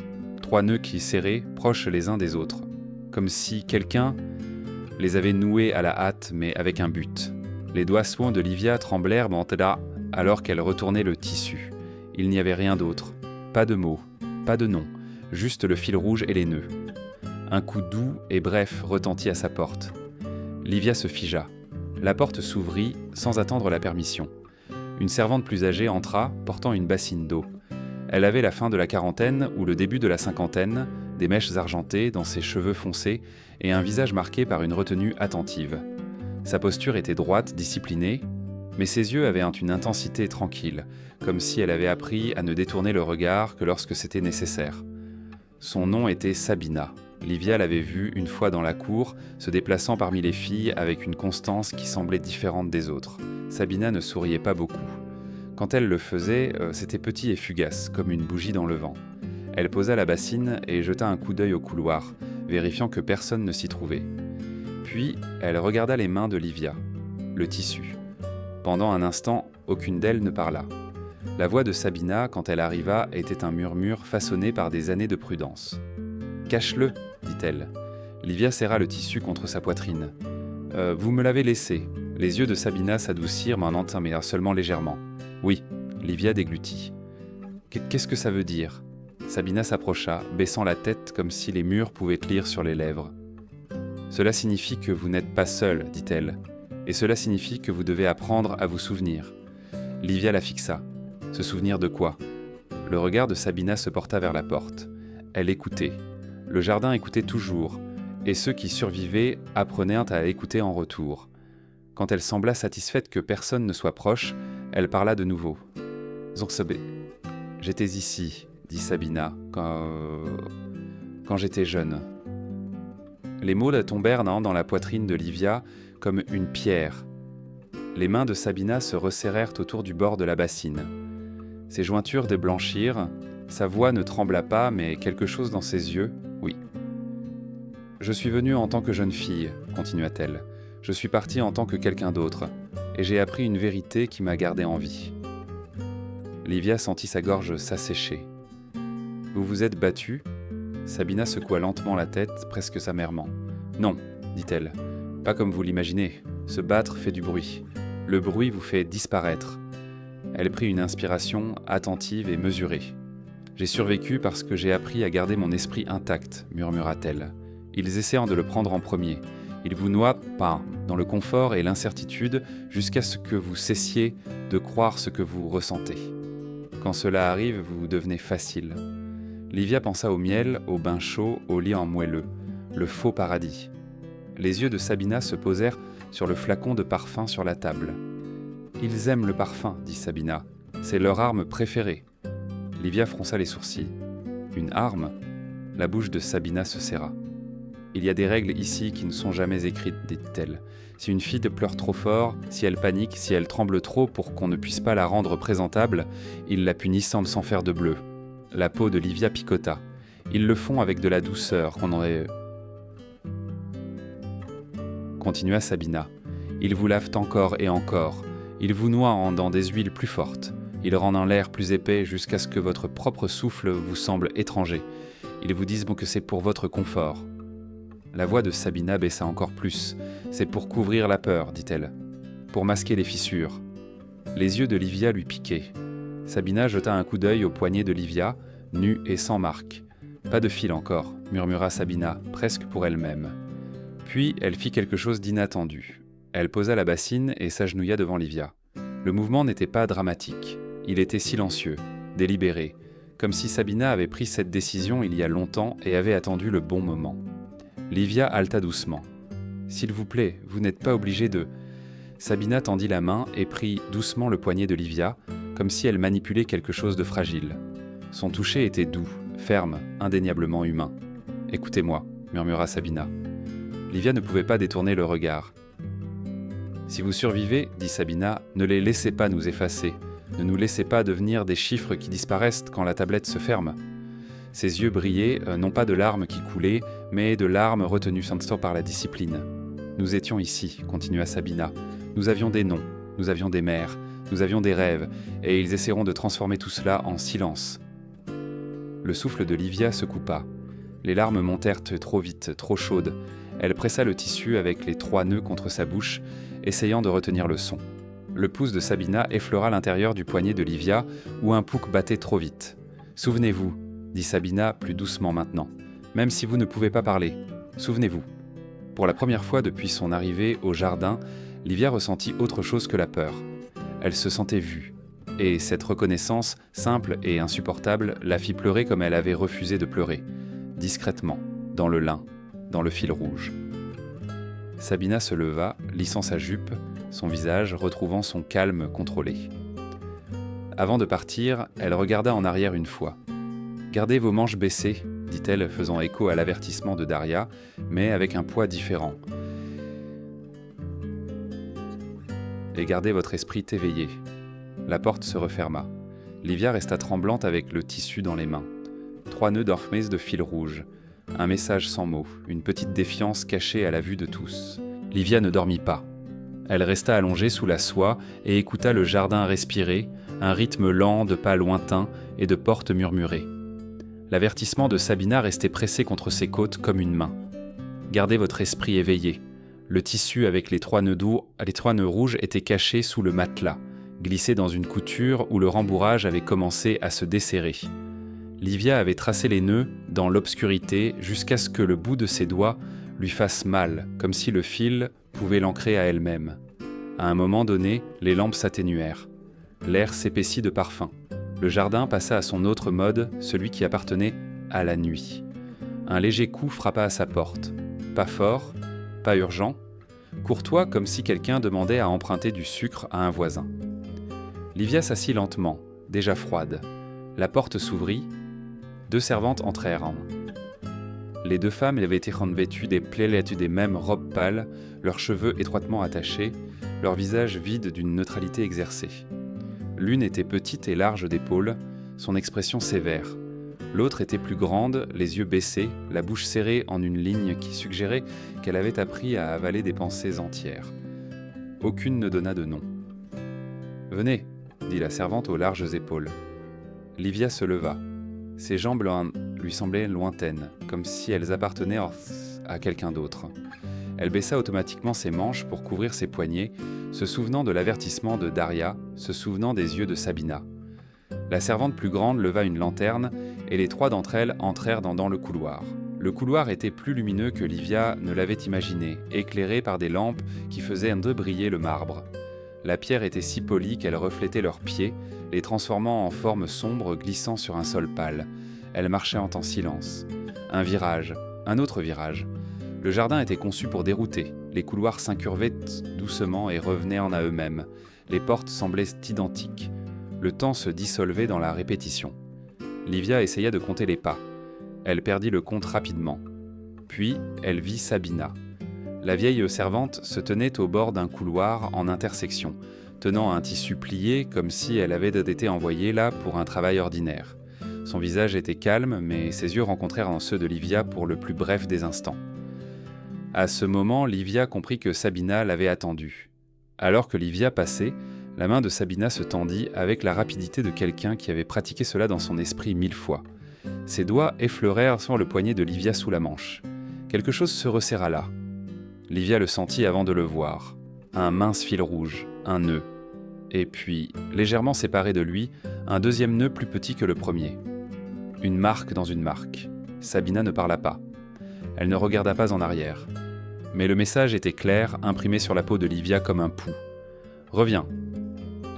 3 nœuds qui serraient, proches les uns des autres. Comme si quelqu'un les avait noués à la hâte, mais avec un but. Les doigts soints de Livia tremblèrent alors qu'elle retournait le tissu. Il n'y avait rien d'autre. Pas de mots, pas de nom, juste le fil rouge et les nœuds. Un coup doux et bref retentit à sa porte. Livia se figea. La porte s'ouvrit sans attendre la permission. Une servante plus âgée entra, portant une bassine d'eau. Elle avait la fin de la quarantaine ou le début de la cinquantaine, des mèches argentées dans ses cheveux foncés et un visage marqué par une retenue attentive. Sa posture était droite, disciplinée, mais ses yeux avaient une intensité tranquille, comme si elle avait appris à ne détourner le regard que lorsque c'était nécessaire. Son nom était Sabina. Livia l'avait vue une fois dans la cour, se déplaçant parmi les filles avec une constance qui semblait différente des autres. Sabina ne souriait pas beaucoup. Quand elle le faisait, c'était petit et fugace, comme une bougie dans le vent. Elle posa la bassine et jeta un coup d'œil au couloir, vérifiant que personne ne s'y trouvait. Puis, elle regarda les mains de Livia, le tissu. Pendant un instant, aucune d'elles ne parla. La voix de Sabina, quand elle arriva, était un murmure façonné par des années de prudence. « Cache-le » dit-elle. Livia serra le tissu contre sa poitrine. « Vous me l'avez laissé. » Les yeux de Sabina s'adoucirent, mais seulement légèrement. « Oui. » Livia déglutit. « Qu'est-ce que ça veut dire ?» Sabina s'approcha, baissant la tête comme si les murs pouvaient lire sur les lèvres. « Cela signifie que vous n'êtes pas seule, dit-elle. Et cela signifie que vous devez apprendre à vous souvenir. » Livia la fixa. Se souvenir de quoi ? Le regard de Sabina se porta vers la porte. Elle écoutait. Le jardin écoutait toujours, et ceux qui survivaient apprenaient à écouter en retour. Quand elle sembla satisfaite que personne ne soit proche, elle parla de nouveau. « Zorsobe, j'étais ici, dit Sabina, quand j'étais jeune. » Les mots tombèrent dans la poitrine de Livia comme une pierre. Les mains de Sabina se resserrèrent autour du bord de la bassine. Ses jointures déblanchirent, sa voix ne trembla pas, mais quelque chose dans ses yeux, oui. « Je suis venue en tant que jeune fille, continua-t-elle. Je suis partie en tant que quelqu'un d'autre, et j'ai appris une vérité qui m'a gardée en vie. » Livia sentit sa gorge s'assécher. « Vous vous êtes battue ?» Sabina secoua lentement la tête, presque sa mèrement. « Non, dit-elle, pas comme vous l'imaginez. Se battre fait du bruit. Le bruit vous fait disparaître. » Elle prit une inspiration attentive et mesurée. « J'ai survécu parce que j'ai appris à garder mon esprit intact, murmura-t-elle. Ils essaient de le prendre en premier. Ils vous noient pas dans le confort et l'incertitude jusqu'à ce que vous cessiez de croire ce que vous ressentez. Quand cela arrive, vous devenez facile. » Livia pensa au miel, au bain chaud, au lit en moelleux, le faux paradis. Les yeux de Sabina se posèrent sur le flacon de parfum sur la table. « Ils aiment le parfum, dit Sabina. C'est leur arme préférée. » Livia fronça les sourcils. « Une arme ?» La bouche de Sabina se serra. « Il y a des règles ici qui ne sont jamais écrites, dit-elle. Si une fille pleure trop fort, si elle panique, si elle tremble trop pour qu'on ne puisse pas la rendre présentable, ils la punissent sans s'en faire de bleu. » La peau de Livia picota. « Ils le font avec de la douceur qu'on aurait... » Continua Sabina. « Ils vous lavent encore et encore. Ils vous noient dans des huiles plus fortes. Ils rendent un l'air plus épais jusqu'à ce que votre propre souffle vous semble étranger. Ils vous disent que c'est pour votre confort. » La voix de Sabina baissa encore plus. « C'est pour couvrir la peur, dit-elle. Pour masquer les fissures. » Les yeux de Livia lui piquaient. Sabina jeta un coup d'œil au poignet de Livia, nu et sans marque. « Pas de fil encore, » murmura Sabina, presque pour elle-même. Puis elle fit quelque chose d'inattendu. Elle posa la bassine et s'agenouilla devant Livia. Le mouvement n'était pas dramatique. Il était silencieux, délibéré, comme si Sabina avait pris cette décision il y a longtemps et avait attendu le bon moment. Livia haleta doucement. « S'il vous plaît, vous n'êtes pas obligé de... » Sabina tendit la main et prit doucement le poignet de Livia, comme si elle manipulait quelque chose de fragile. Son toucher était doux, ferme, indéniablement humain. « Écoutez-moi, » murmura Sabina. Livia ne pouvait pas détourner le regard. « Si vous survivez, dit Sabina, ne les laissez pas nous effacer. Ne nous laissez pas devenir des chiffres qui disparaissent quand la tablette se ferme. » Ses yeux brillaient, non pas de larmes qui coulaient, mais de larmes retenues sans stop par la discipline. « Nous étions ici, continua Sabina. Nous avions des noms, nous avions des mères, nous avions des rêves, et ils essaieront de transformer tout cela en silence. » Le souffle de Livia se coupa. Les larmes montèrent trop vite, trop chaudes. Elle pressa le tissu avec les 3 nœuds contre sa bouche, essayant de retenir le son. Le pouce de Sabina effleura l'intérieur du poignet de Livia, où un pouls battait trop vite. « Souvenez-vous, dit Sabina plus doucement maintenant, même si vous ne pouvez pas parler, souvenez-vous. » Pour la première fois depuis son arrivée au jardin, Livia ressentit autre chose que la peur. Elle se sentait vue, et cette reconnaissance, simple et insupportable, la fit pleurer comme elle avait refusé de pleurer, discrètement, dans le lin, dans le fil rouge. Sabina se leva, lissant sa jupe, son visage retrouvant son calme contrôlé. Avant de partir, elle regarda en arrière une fois. « Gardez vos manches baissées, » dit-elle, faisant écho à l'avertissement de Daria, mais avec un poids différent. « Et gardez votre esprit éveillé. » La porte se referma. Livia resta tremblante avec le tissu dans les mains. 3 nœuds d'orphmèse de fil rouge. Un message sans mots, une petite défiance cachée à la vue de tous. Livia ne dormit pas. Elle resta allongée sous la soie et écouta le jardin respirer, un rythme lent de pas lointains et de portes murmurées. L'avertissement de Sabina restait pressé contre ses côtes comme une main. Gardez votre esprit éveillé. Le tissu avec les 3 nœuds rouges était caché sous le matelas, glissé dans une couture où le rembourrage avait commencé à se desserrer. Livia avait tracé les nœuds dans l'obscurité jusqu'à ce que le bout de ses doigts lui fasse mal, comme si le fil pouvait l'ancrer à elle-même. À un moment donné, les lampes s'atténuèrent. L'air s'épaissit de parfum. Le jardin passa à son autre mode, celui qui appartenait à la nuit. Un léger coup frappa à sa porte. Pas fort, pas urgent, courtois comme si quelqu'un demandait à emprunter du sucre à un voisin. Livia s'assit lentement, déjà froide. La porte s'ouvrit. 2 servantes entrèrent. Les 2 femmes avaient été revêtues des mêmes robes pâles, leurs cheveux étroitement attachés, leurs visages vides d'une neutralité exercée. L'une était petite et large d'épaules, son expression sévère. L'autre était plus grande, les yeux baissés, la bouche serrée en une ligne qui suggérait qu'elle avait appris à avaler des pensées entières. Aucune ne donna de nom. « Venez !» dit la servante aux larges épaules. Livia se leva. Ses jambes lui semblaient lointaines, comme si elles appartenaient à quelqu'un d'autre. Elle baissa automatiquement ses manches pour couvrir ses poignets, se souvenant de l'avertissement de Daria, se souvenant des yeux de Sabina. La servante plus grande leva une lanterne et les trois d'entre elles entrèrent dans le couloir. Le couloir était plus lumineux que Livia ne l'avait imaginé, éclairé par des lampes qui faisaient un peu briller le marbre. La pierre était si polie qu'elle reflétait leurs pieds, les transformant en formes sombres glissant sur un sol pâle. Elles marchaient en silence. Un virage, un autre virage. Le jardin était conçu pour dérouter. Les couloirs s'incurvaient doucement et revenaient à eux-mêmes. Les portes semblaient identiques. Le temps se dissolvait dans la répétition. Livia essaya de compter les pas. Elle perdit le compte rapidement. Puis, elle vit Sabina. La vieille servante se tenait au bord d'un couloir en intersection, tenant un tissu plié comme si elle avait été envoyée là pour un travail ordinaire. Son visage était calme, mais ses yeux rencontrèrent en ceux de Livia pour le plus bref des instants. À ce moment, Livia comprit que Sabina l'avait attendue. Alors que Livia passait, la main de Sabina se tendit avec la rapidité de quelqu'un qui avait pratiqué cela dans son esprit 1000 fois. Ses doigts effleurèrent sur le poignet de Livia sous la manche. Quelque chose se resserra là. Livia le sentit avant de le voir. Un mince fil rouge, un nœud. Et puis, légèrement séparé de lui, un deuxième nœud plus petit que le premier. Une marque dans une marque. Sabina ne parla pas. Elle ne regarda pas en arrière. Mais le message était clair, imprimé sur la peau de Livia comme un pouls. « Reviens !»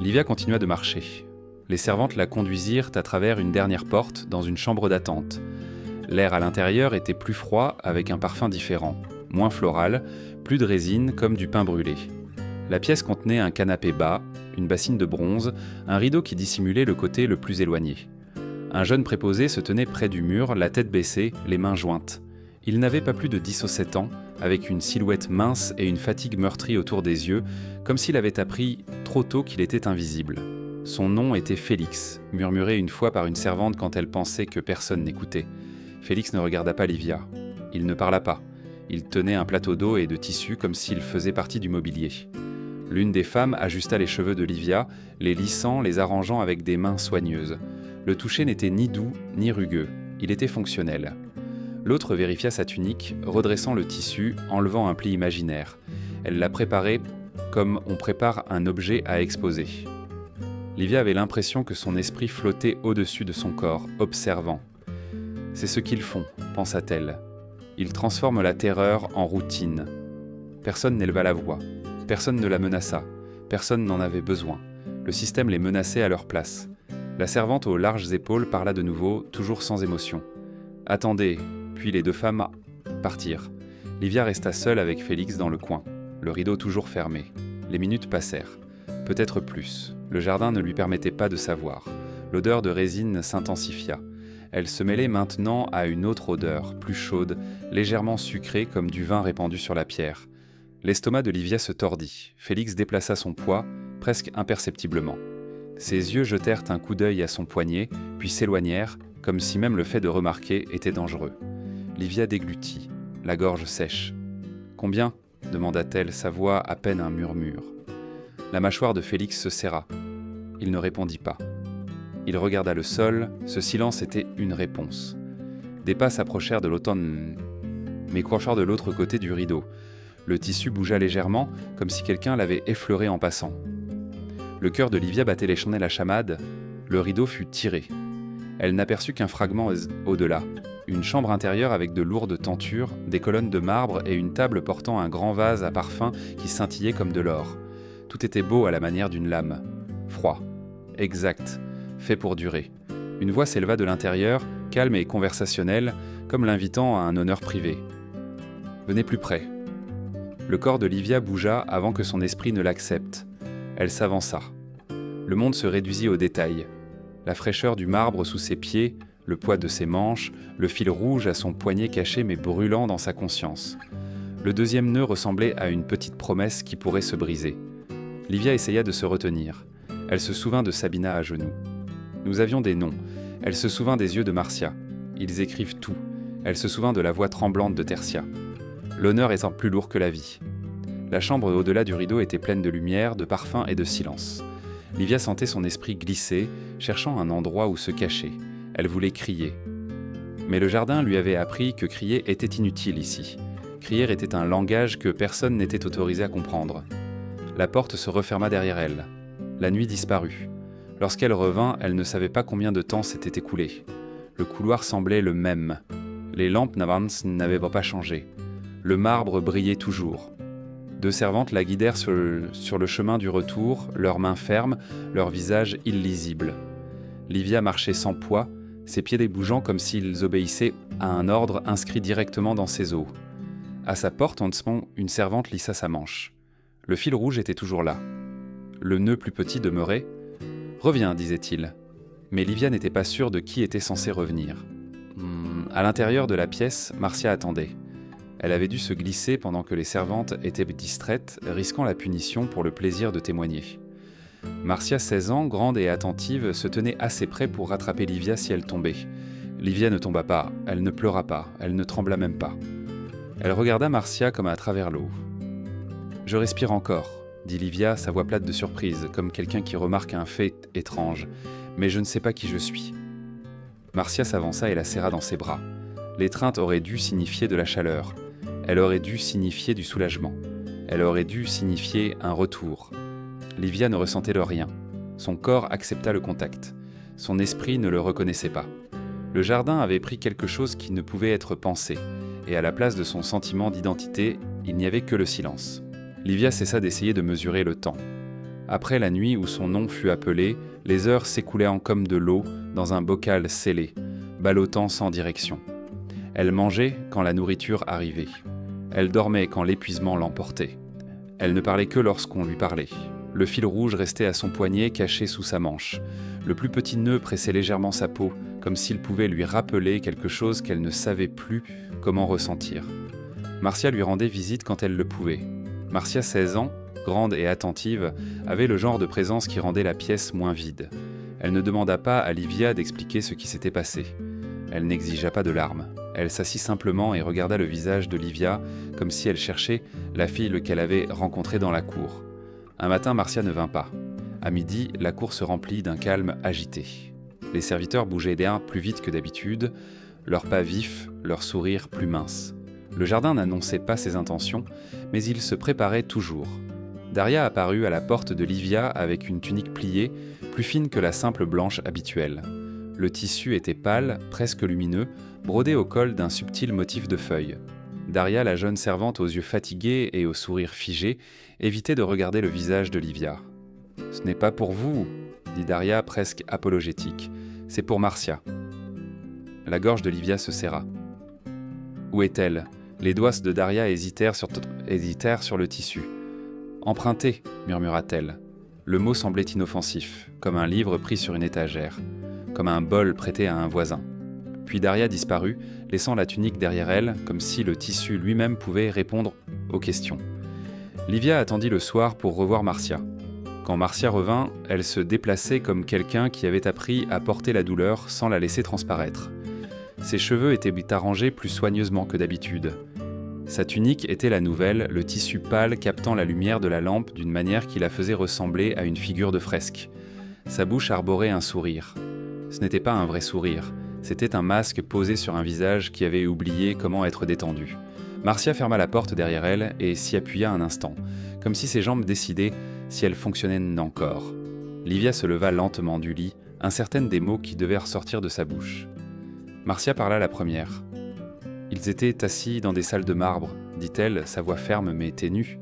Livia continua de marcher. Les servantes la conduisirent à travers une dernière porte dans une chambre d'attente. L'air à l'intérieur était plus froid avec un parfum différent, moins floral, plus de résine comme du pain brûlé. La pièce contenait un canapé bas, une bassine de bronze, un rideau qui dissimulait le côté le plus éloigné. Un jeune préposé se tenait près du mur, la tête baissée, les mains jointes. Il n'avait pas plus de 10 ou 7 ans, avec une silhouette mince et une fatigue meurtrie autour des yeux, comme s'il avait appris trop tôt qu'il était invisible. Son nom était Félix, murmuré une fois par une servante quand elle pensait que personne n'écoutait. Félix ne regarda pas Livia. Il ne parla pas. Il tenait un plateau d'eau et de tissu comme s'il faisait partie du mobilier. L'une des femmes ajusta les cheveux de Livia, les lissant, les arrangeant avec des mains soigneuses. Le toucher n'était ni doux ni rugueux. Il était fonctionnel. L'autre vérifia sa tunique, redressant le tissu, enlevant un pli imaginaire. Elle la préparait comme on prépare un objet à exposer. Livia avait l'impression que son esprit flottait au-dessus de son corps, observant. « C'est ce qu'ils font », pensa-t-elle. « Ils transforment la terreur en routine. » Personne n'éleva la voix. Personne ne la menaça. Personne n'en avait besoin. Le système les menaçait à leur place. La servante aux larges épaules parla de nouveau, toujours sans émotion. « Attendez !» Puis les deux femmes partirent. Livia resta seule avec Félix dans le coin, le rideau toujours fermé. Les minutes passèrent. Peut-être plus. Le jardin ne lui permettait pas de savoir. L'odeur de résine s'intensifia. Elle se mêlait maintenant à une autre odeur, plus chaude, légèrement sucrée comme du vin répandu sur la pierre. L'estomac de Livia se tordit. Félix déplaça son poids, presque imperceptiblement. Ses yeux jetèrent un coup d'œil à son poignet, puis s'éloignèrent, comme si même le fait de remarquer était dangereux. Livia déglutit, la gorge sèche. « Combien ?» demanda-t-elle, sa voix à peine un murmure. La mâchoire de Félix se serra. Il ne répondit pas. Il regarda le sol, ce silence était une réponse. Des pas s'approchèrent de l'automne, mais crochèrent de l'autre côté du rideau. Le tissu bougea légèrement, comme si quelqu'un l'avait effleuré en passant. Le cœur de Livia battait les chandelles à chamade. Le rideau fut tiré. Elle n'aperçut qu'un fragment au-delà. Une chambre intérieure avec de lourdes tentures, des colonnes de marbre et une table portant un grand vase à parfum qui scintillait comme de l'or. Tout était beau à la manière d'une lame. Froid. Exact. Fait pour durer. Une voix s'éleva de l'intérieur, calme et conversationnelle, comme l'invitant à un honneur privé. « Venez plus près. » Le corps de Livia bougea avant que son esprit ne l'accepte. Elle s'avança. Le monde se réduisit aux détails. La fraîcheur du marbre sous ses pieds, le poids de ses manches, le fil rouge à son poignet caché mais brûlant dans sa conscience. Le deuxième nœud ressemblait à une petite promesse qui pourrait se briser. Livia essaya de se retenir. Elle se souvint de Sabina à genoux. Nous avions des noms. Elle se souvint des yeux de Marcia. Ils écrivent tout. Elle se souvint de la voix tremblante de Tertia. L'honneur étant plus lourd que la vie. La chambre au-delà du rideau était pleine de lumière, de parfums et de silence. Livia sentait son esprit glisser, cherchant un endroit où se cacher. Elle voulait crier. Mais le jardin lui avait appris que crier était inutile ici. Crier était un langage que personne n'était autorisé à comprendre. La porte se referma derrière elle. La nuit disparut. Lorsqu'elle revint, elle ne savait pas combien de temps s'était écoulé. Le couloir semblait le même. Les lampes n'avaient pas changé. Le marbre brillait toujours. 2 servantes la guidèrent sur le chemin du retour, leurs mains fermes, leurs visages illisibles. Livia marchait sans poids, ses pieds débougeant comme s'ils obéissaient à un ordre inscrit directement dans ses os. À sa porte, en dessous, une servante lissa sa manche. Le fil rouge était toujours là. Le nœud plus petit demeurait. « Reviens », disait-il. Mais Livia n'était pas sûre de qui était censé revenir. À l'intérieur de la pièce, Marcia attendait. Elle avait dû se glisser pendant que les servantes étaient distraites, risquant la punition pour le plaisir de témoigner. Marcia, 16 ans, grande et attentive, se tenait assez près pour rattraper Livia si elle tombait. Livia ne tomba pas, elle ne pleura pas, elle ne trembla même pas. Elle regarda Marcia comme à travers l'eau. « Je respire encore », dit Livia, sa voix plate de surprise, comme quelqu'un qui remarque un fait étrange. « Mais je ne sais pas qui je suis. » Marcia s'avança et la serra dans ses bras. L'étreinte aurait dû signifier de la chaleur. Elle aurait dû signifier du soulagement. Elle aurait dû signifier un retour. Livia ne ressentait le rien. Son corps accepta le contact. Son esprit ne le reconnaissait pas. Le jardin avait pris quelque chose qui ne pouvait être pensé, et à la place de son sentiment d'identité, il n'y avait que le silence. Livia cessa d'essayer de mesurer le temps. Après la nuit où son nom fut appelé, les heures s'écoulaient comme de l'eau dans un bocal scellé, ballottant sans direction. Elle mangeait quand la nourriture arrivait. Elle dormait quand l'épuisement l'emportait. Elle ne parlait que lorsqu'on lui parlait. Le fil rouge restait à son poignet caché sous sa manche. Le plus petit nœud pressait légèrement sa peau, comme s'il pouvait lui rappeler quelque chose qu'elle ne savait plus comment ressentir. Marcia lui rendait visite quand elle le pouvait. Marcia, 16 ans, grande et attentive, avait le genre de présence qui rendait la pièce moins vide. Elle ne demanda pas à Livia d'expliquer ce qui s'était passé. Elle n'exigea pas de larmes. Elle s'assit simplement et regarda le visage de Livia comme si elle cherchait la fille qu'elle avait rencontrée dans la cour. Un matin, Marcia ne vint pas. À midi, la cour se remplit d'un calme agité. Les serviteurs bougeaient d'air plus vite que d'habitude, leurs pas vifs, leurs sourires plus minces. Le jardin n'annonçait pas ses intentions, mais il se préparait toujours. Daria apparut à la porte de Livia avec une tunique pliée, plus fine que la simple blanche habituelle. Le tissu était pâle, presque lumineux, brodé au col d'un subtil motif de feuilles. Daria, la jeune servante aux yeux fatigués et au sourire figé, évitait de regarder le visage de Livia. « Ce n'est pas pour vous », dit Daria presque apologétique. « C'est pour Marcia. » La gorge de Livia se serra. « Où est-elle » Les doigts de Daria hésitèrent sur le tissu. « Emprunté » murmura-t-elle. Le mot semblait inoffensif, comme un livre pris sur une étagère, comme un bol prêté à un voisin. Puis Daria disparut, laissant la tunique derrière elle, comme si le tissu lui-même pouvait répondre aux questions. Livia attendit le soir pour revoir Marcia. Quand Marcia revint, elle se déplaçait comme quelqu'un qui avait appris à porter la douleur sans la laisser transparaître. Ses cheveux étaient arrangés plus soigneusement que d'habitude. Sa tunique était la nouvelle, le tissu pâle captant la lumière de la lampe d'une manière qui la faisait ressembler à une figure de fresque. Sa bouche arborait un sourire. Ce n'était pas un vrai sourire, c'était un masque posé sur un visage qui avait oublié comment être détendu. Marcia ferma la porte derrière elle et s'y appuya un instant, comme si ses jambes décidaient si elles fonctionnaient encore. Livia se leva lentement du lit, incertaine des mots qui devaient ressortir de sa bouche. Marcia parla la première. « Ils étaient assis dans des salles de marbre, dit-elle, sa voix ferme mais ténue.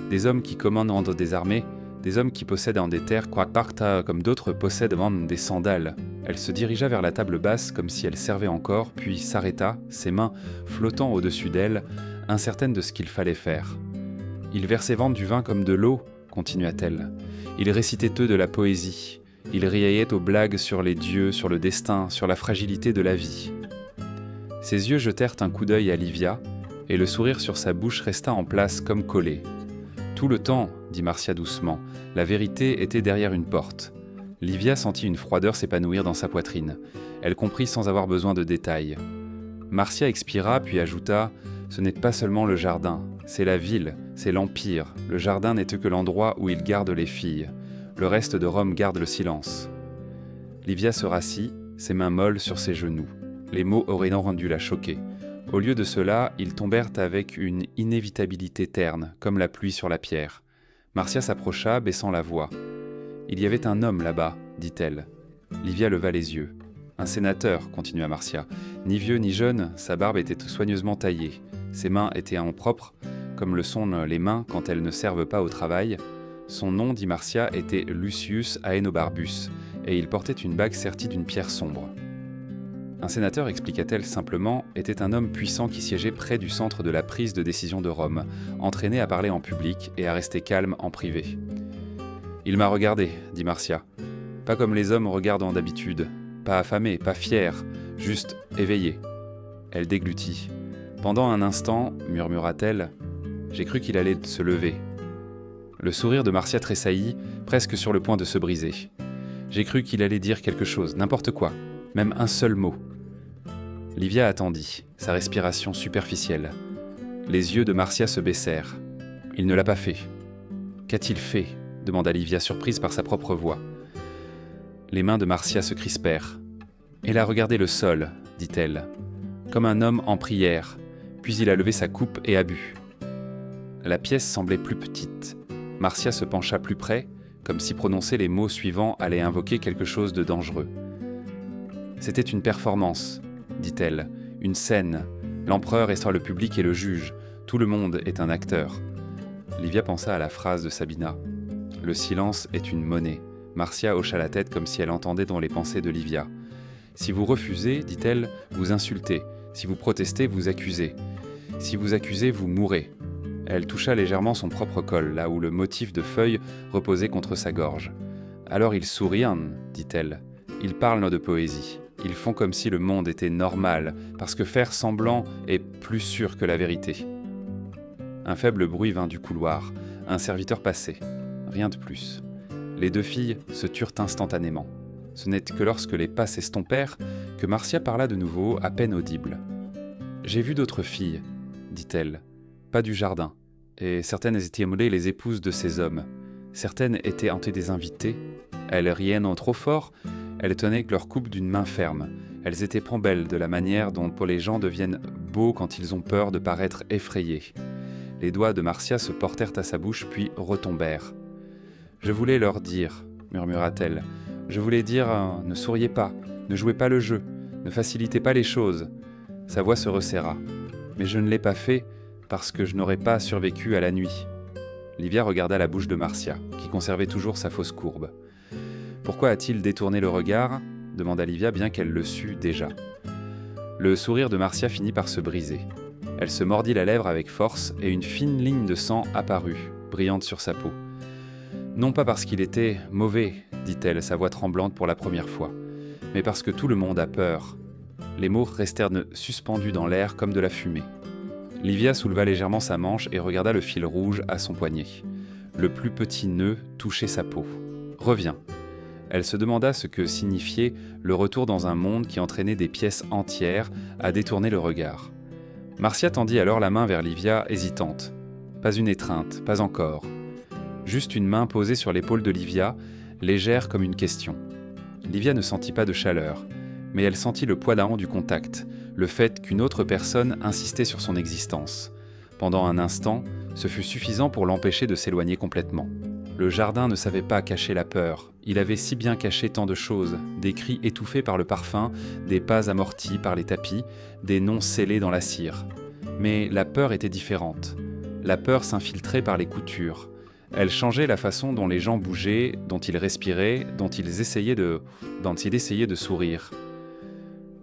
Des hommes qui commandent des armées, des hommes qui possèdent des terres comme d'autres possèdent des sandales. » Elle se dirigea vers la table basse comme si elle servait encore, puis s'arrêta, ses mains flottant au-dessus d'elle, incertaine de ce qu'il fallait faire. « Ils versaient du vin comme de l'eau, » continua-t-elle. « Ils récitaient eux de la poésie. Ils riaient aux blagues sur les dieux, sur le destin, sur la fragilité de la vie. » Ses yeux jetèrent un coup d'œil à Livia, et le sourire sur sa bouche resta en place comme collé. Tout le temps, dit Marcia doucement. La vérité était derrière une porte. Livia sentit une froideur s'épanouir dans sa poitrine. Elle comprit sans avoir besoin de détails. Marcia expira puis ajouta « Ce n'est pas seulement le jardin, c'est la ville, c'est l'Empire. Le jardin n'est que l'endroit où ils gardent les filles. Le reste de Rome garde le silence. » Livia se rassit, ses mains molles sur ses genoux. Les mots auraient rendu la choquer. Au lieu de cela, ils tombèrent avec une inévitabilité terne, comme la pluie sur la pierre. Marcia s'approcha, baissant la voix. « Il y avait un homme là-bas, dit-elle. » Livia leva les yeux. « Un sénateur, continua Marcia. Ni vieux ni jeune, sa barbe était soigneusement taillée. Ses mains étaient en propre, comme le sont les mains quand elles ne servent pas au travail. Son nom, dit Marcia, était Lucius Aenobarbus, et il portait une bague sertie d'une pierre sombre. Un sénateur, expliqua-t-elle simplement, était un homme puissant qui siégeait près du centre de la prise de décision de Rome, entraîné à parler en public et à rester calme en privé. « Il m'a regardé, dit Marcia. Pas comme les hommes regardent d'habitude, pas affamé, pas fier, juste éveillé. » Elle déglutit. « Pendant un instant, murmura-t-elle, j'ai cru qu'il allait se lever. » Le sourire de Marcia tressaillit, presque sur le point de se briser. J'ai cru qu'il allait dire quelque chose, n'importe quoi, même un seul mot. Livia attendit, sa respiration superficielle. Les yeux de Marcia se baissèrent. Il ne l'a pas fait. Qu'a-t-il fait ? Demanda Livia, surprise par sa propre voix. Les mains de Marcia se crispèrent. Elle a regardé le sol, dit-elle, comme un homme en prière, puis il a levé sa coupe et a bu. La pièce semblait plus petite. Marcia se pencha plus près, comme si prononcer les mots suivants allait invoquer quelque chose de dangereux. C'était une performance, dit-elle, une scène. L'empereur est sur le public et le juge. Tout le monde est un acteur. Livia pensa à la phrase de Sabina. Le silence est une monnaie. Marcia hocha la tête comme si elle entendait dans les pensées de Livia. Si vous refusez, dit-elle, vous insultez. Si vous protestez, vous accusez. Si vous accusez, vous mourrez. Elle toucha légèrement son propre col, là où le motif de feuille reposait contre sa gorge. Alors ils sourient, dit-elle. Ils parlent de poésie. Ils font comme si le monde était normal, parce que faire semblant est plus sûr que la vérité. Un faible bruit vint du couloir. Un serviteur passait. Rien de plus. Les deux filles se turent instantanément. Ce n'est que lorsque les pas s'estompèrent que Marcia parla de nouveau, à peine audible. « J'ai vu d'autres filles, dit-elle, pas du jardin, et certaines étaient les épouses de ces hommes. Certaines étaient hantées des invités. Elles riaient non trop fort, elles tenaient leur coupe d'une main ferme. Elles étaient belles de la manière dont les gens deviennent beaux quand ils ont peur de paraître effrayés. Les doigts de Marcia se portèrent à sa bouche puis retombèrent. « Je voulais leur dire, murmura-t-elle, je voulais dire ne souriez pas, ne jouez pas le jeu, ne facilitez pas les choses. » Sa voix se resserra. « Mais je ne l'ai pas fait parce que je n'aurais pas survécu à la nuit. » Livia regarda la bouche de Marcia, qui conservait toujours sa fausse courbe. « Pourquoi a-t-il détourné le regard ?» demanda Livia, bien qu'elle le sût déjà. Le sourire de Marcia finit par se briser. Elle se mordit la lèvre avec force et une fine ligne de sang apparut, brillante sur sa peau. « Non pas parce qu'il était mauvais, dit-elle, sa voix tremblante pour la première fois, mais parce que tout le monde a peur. » Les mots restèrent suspendus dans l'air comme de la fumée. Livia souleva légèrement sa manche et regarda le fil rouge à son poignet. Le plus petit nœud touchait sa peau. « Reviens !» Elle se demanda ce que signifiait le retour dans un monde qui entraînait des pièces entières à détourner le regard. Marcia tendit alors la main vers Livia, hésitante. Pas une étreinte, pas encore. Juste une main posée sur l'épaule de Livia, légère comme une question. Livia ne sentit pas de chaleur, mais elle sentit le poids d'Aaron du contact, le fait qu'une autre personne insistait sur son existence. Pendant un instant, ce fut suffisant pour l'empêcher de s'éloigner complètement. Le jardin ne savait pas cacher la peur. Il avait si bien caché tant de choses, des cris étouffés par le parfum, des pas amortis par les tapis, des noms scellés dans la cire. Mais la peur était différente. La peur s'infiltrait par les coutures. Elle changeait la façon dont les gens bougeaient, dont ils respiraient, dont ils essayaient de sourire.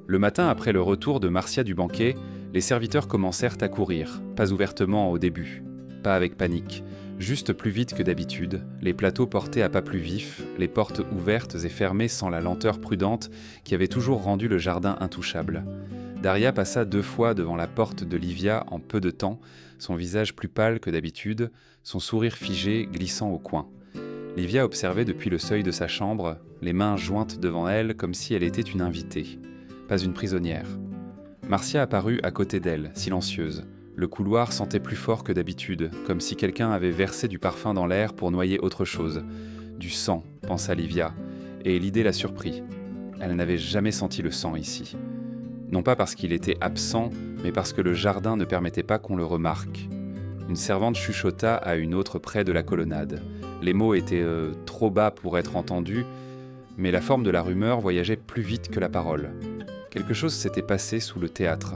Le matin, après le retour de Marcia du banquet, les serviteurs commencèrent à courir, pas ouvertement au début, pas avec panique, juste plus vite que d'habitude, les plateaux portés à pas plus vifs, les portes ouvertes et fermées sans la lenteur prudente qui avait toujours rendu le jardin intouchable. Daria passa 2 fois devant la porte de Livia en peu de temps, son visage plus pâle que d'habitude, son sourire figé glissant au coin. Livia observait depuis le seuil de sa chambre, les mains jointes devant elle comme si elle était une invitée, pas une prisonnière. Marcia apparut à côté d'elle, silencieuse. Le couloir sentait plus fort que d'habitude, comme si quelqu'un avait versé du parfum dans l'air pour noyer autre chose. Du sang, pensa Livia, et l'idée la surprit. Elle n'avait jamais senti le sang ici. Non pas parce qu'il était absent, mais parce que le jardin ne permettait pas qu'on le remarque. Une servante chuchota à une autre près de la colonnade. Les mots étaient trop bas pour être entendus, mais la forme de la rumeur voyageait plus vite que la parole. Quelque chose s'était passé sous le théâtre.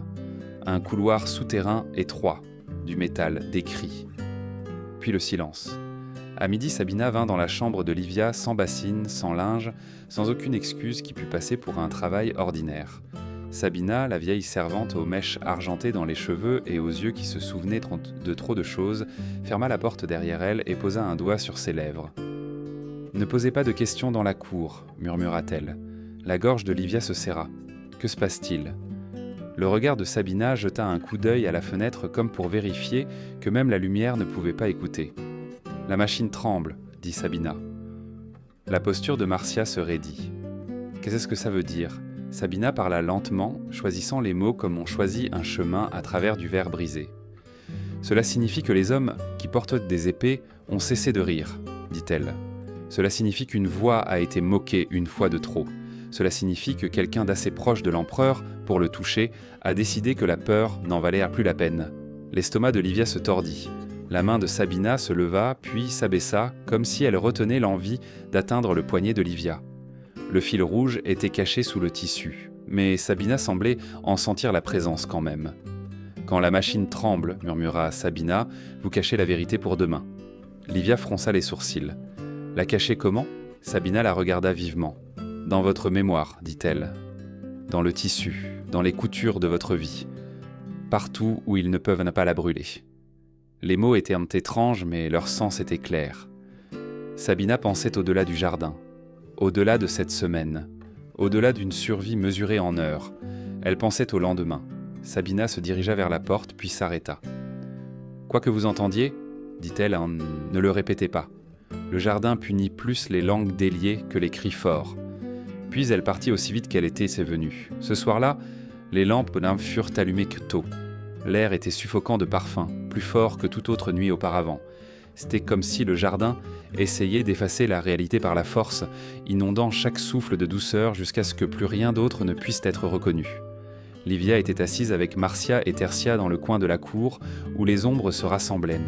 Un couloir souterrain étroit, du métal, des cris. Puis le silence. À midi, Sabina vint dans la chambre de Livia sans bassine, sans linge, sans aucune excuse qui pût passer pour un travail ordinaire. Sabina, la vieille servante aux mèches argentées dans les cheveux et aux yeux qui se souvenaient de trop de choses, ferma la porte derrière elle et posa un doigt sur ses lèvres. « Ne posez pas de questions dans la cour », murmura-t-elle. La gorge de Livia se serra. Que se passe-t-il ? Le regard de Sabina jeta un coup d'œil à la fenêtre comme pour vérifier que même la lumière ne pouvait pas écouter. « La machine tremble », dit Sabina. La posture de Marcia se raidit. « Qu'est-ce que ça veut dire ?» Sabina parla lentement, choisissant les mots comme on choisit un chemin à travers du verre brisé. « Cela signifie que les hommes qui portent des épées ont cessé de rire, dit-elle. Cela signifie qu'une voix a été moquée une fois de trop. Cela signifie que quelqu'un d'assez proche de l'empereur, pour le toucher, a décidé que la peur n'en valait plus la peine. » L'estomac de Livia se tordit. La main de Sabina se leva, puis s'abaissa, comme si elle retenait l'envie d'atteindre le poignet de Livia. Le fil rouge était caché sous le tissu, mais Sabina semblait en sentir la présence quand même. « Quand la machine tremble, murmura Sabina, vous cachez la vérité pour demain. » Livia fronça les sourcils. « La cacher comment ?» Sabina la regarda vivement. « Dans votre mémoire, dit-elle. Dans le tissu, dans les coutures de votre vie. Partout où ils ne peuvent pas la brûler. » Les mots étaient étranges, mais leur sens était clair. Sabina pensait au-delà du jardin. Au-delà de cette semaine, au-delà d'une survie mesurée en heures, elle pensait au lendemain. Sabina se dirigea vers la porte, puis s'arrêta. « Quoi que vous entendiez, dit-elle, ne le répétez pas. Le jardin punit plus les langues déliées que les cris forts. » Puis elle partit aussi vite qu'elle était venue. Ce soir-là, les lampes n'en furent allumées que tôt. L'air était suffocant de parfum, plus fort que toute autre nuit auparavant. C'était comme si le jardin essayait d'effacer la réalité par la force, inondant chaque souffle de douceur jusqu'à ce que plus rien d'autre ne puisse être reconnu. Livia était assise avec Marcia et Tertia dans le coin de la cour où les ombres se rassemblaient.